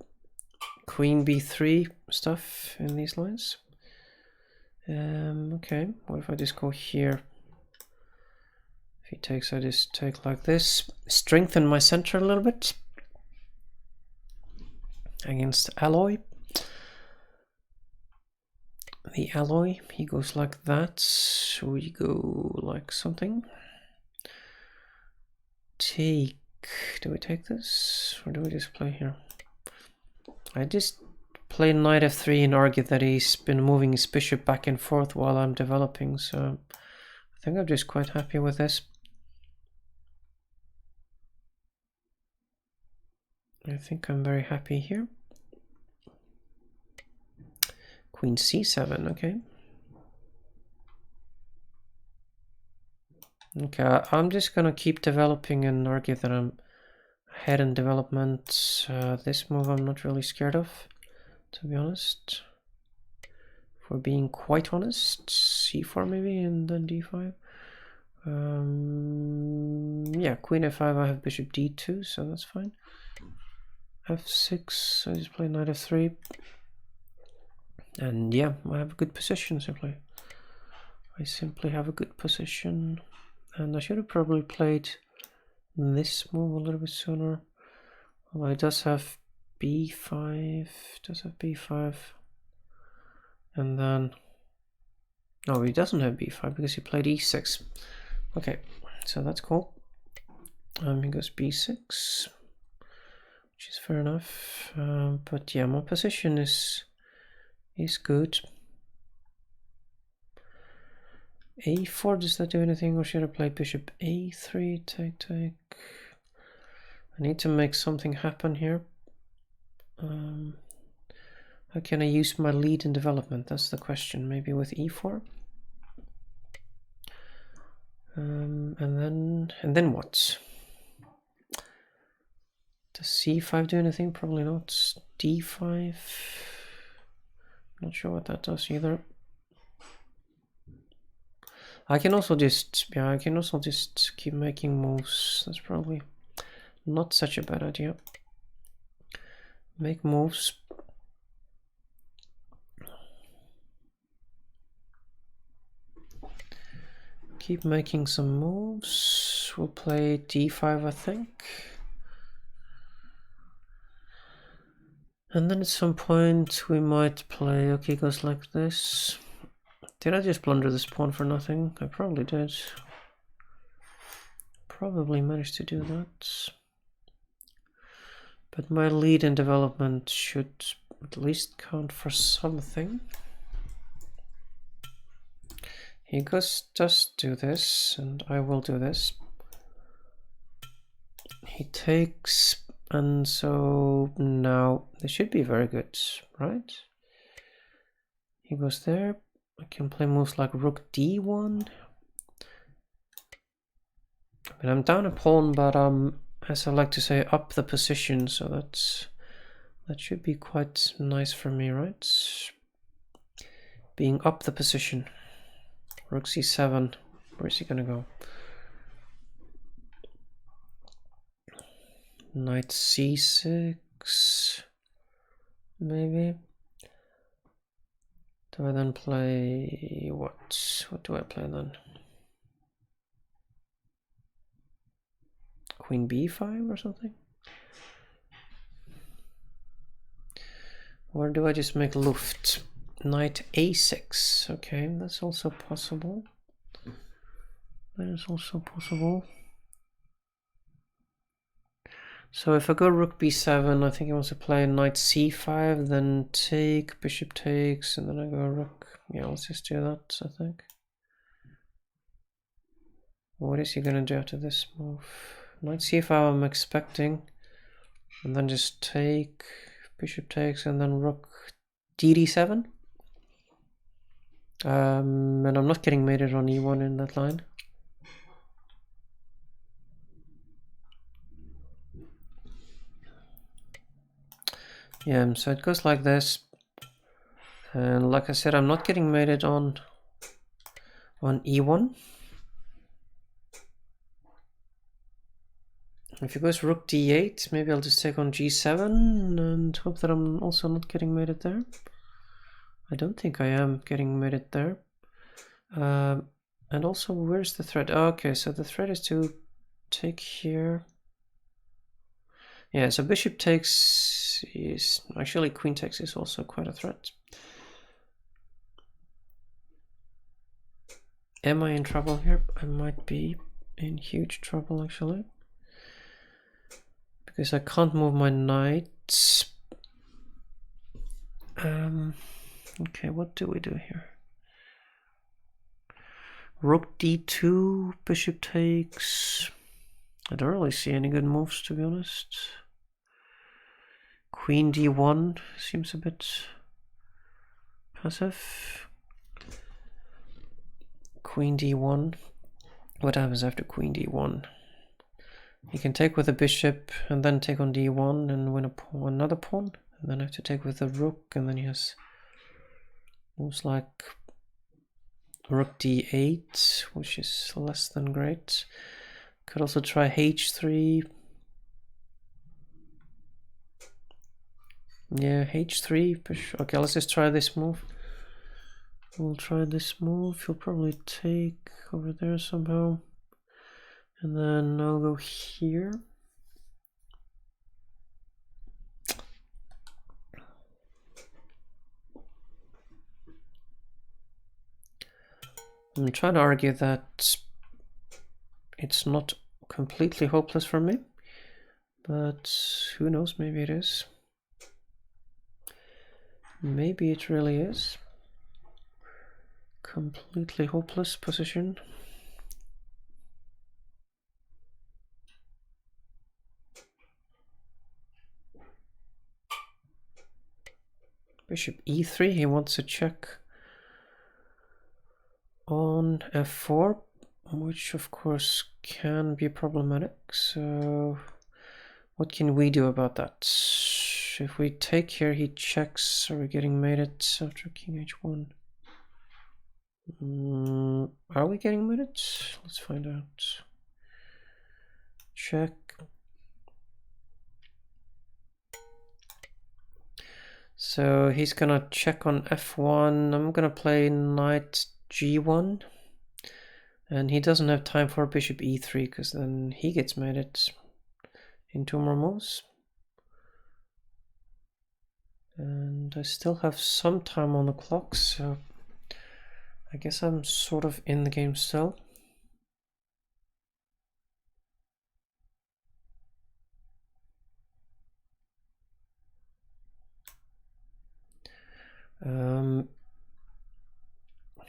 queen b3 stuff in these lines. Okay, what if I just go here? If he takes, I just take like this. Strengthen my center a little bit against Alloy. the alloy. He goes like that. We go like something. Take. Do we take this? Or do we just play here? I just play knight f3 and argue that he's been moving his bishop back and forth while I'm developing, so I think I'm just quite happy with this. I think I'm very happy here. Queen c7, okay. Okay, I'm just gonna keep developing and argue that I'm ahead in development. This move I'm not really scared of, to be honest. For being quite honest, c4 maybe and then d5. Yeah, queen f5, I have bishop d2, so that's fine. f6, I just play knight f3. And yeah, I have a good position simply. I simply have a good position. And I should have probably played this move a little bit sooner. Although it does have b5, and then no, he doesn't have b5 because he played e6. Okay, so that's cool. He goes b6, which is fair enough. But yeah, my position is good. a4, does that do anything, or should I play bishop a3? Take. I need to make something happen here. How can I use my lead in development? That's the question. Maybe with e4. And then what? Does c5 do anything? Probably not. d5. Not sure what that does either. I can also just keep making moves. That's probably not such a bad idea. Make moves. Keep making some moves. We'll play d5, I think. And then at some point we might play, okay, goes like this. Did I just blunder this pawn for nothing? I probably did. Probably managed to do that. But my lead in development should at least count for something. He does do this, and I will do this. He takes, and so now this should be very good, right? He goes there. I can play moves like rook d1. I mean, I'm down a pawn, but as I like to say, up the position, so that should be quite nice for me, right? Being up the position. Rook c7. Where is he gonna go? Knight c6. Maybe. Do I then play what? What do I play then? Queen b5 or something? Or do I just make Luft? Knight a6. Okay, that's also possible. That is also possible. So if I go rook b7, I think he wants to play knight c5, then take, bishop takes, and then I go rook. Yeah, let's just do that, I think. What is he gonna do after this move? Knight c5 I'm expecting. And then just take, bishop takes, and then rook d7. And I'm not getting mated on e1 in that line. Yeah, so it goes like this. And like I said, I'm not getting mated on e1. If it goes rook d8, maybe I'll just take on g7 and hope that I'm also not getting mated there. I don't think I am getting mated there. And also, where's the threat? Okay, so the threat is to take here. Yeah, so bishop takes is actually queen takes is also quite a threat. Am I in trouble here? I might be in huge trouble actually. Because I can't move my knights. Okay, what do we do here? Rook d2, bishop takes. I don't really see any good moves, to be honest. Queen d1 seems a bit passive. Queen d1. What happens after queen d1? You can take with a bishop and then take on d1 and win a pawn, another pawn. And then I have to take with a rook, and then he has moves like rook d8, which is less than great. Could also try h3. Yeah, h3. Okay, let's just try this move. We'll try this move. He'll probably take over there somehow. And then I'll go here. I'm trying to argue that it's not completely hopeless for me, but who knows, maybe it is. Maybe it really is. Completely hopeless position. Bishop e3, he wants a check on f4, which of course can be problematic. So what can we do about that? If we take here, he checks. Are we getting mated after king h1? Are we getting mated? Let's find out. Check. So he's gonna check on f1. I'm gonna play knight g1. And he doesn't have time for bishop e3, because then he gets mated in 2 more moves. And I still have some time on the clock, so I guess I'm sort of in the game still.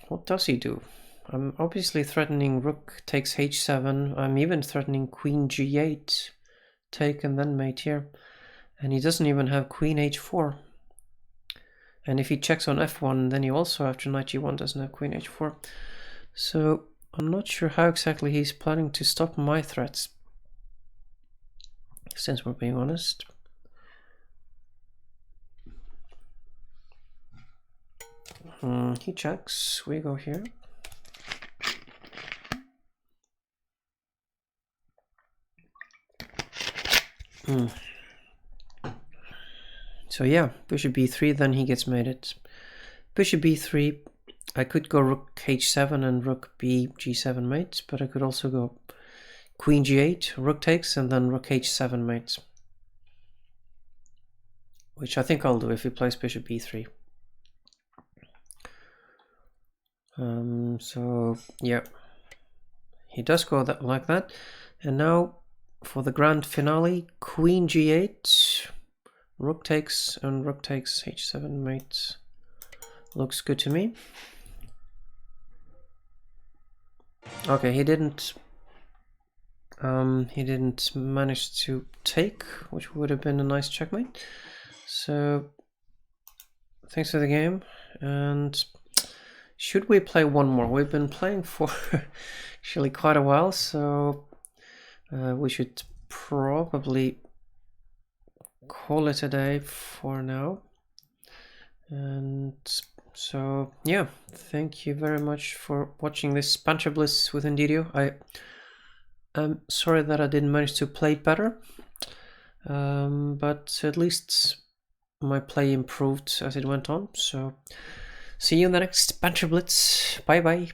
What does he do? I'm obviously threatening rook takes h7. I'm even threatening queen g8, take and then mate here. And he doesn't even have queen h4. And if he checks on f1, then he also, after knight g1, doesn't have queen h4. So I'm not sure how exactly he's planning to stop my threats, since we're being honest. He checks, we go here. So yeah, bishop b3, then he gets mated. Bishop b3, I could go rook h7 and rook b g7 mates, but I could also go queen g8, rook takes, and then rook h7 mates. Which I think I'll do if he plays bishop b3. So yeah, he does go like that. And now for the grand finale, queen g8, rook takes, and rook takes h7 mates. Looks good to me. Okay, he didn't manage to take, which would have been a nice checkmate. So thanks for the game. And should we play one more? We've been playing for actually quite a while, so we should probably call it a day for now. And so yeah, thank you very much for watching this Banter Blitz with Indeedio. I'm sorry that I didn't manage to play it better, but at least my play improved as it went on. So see you in the next Banter Blitz. Bye bye.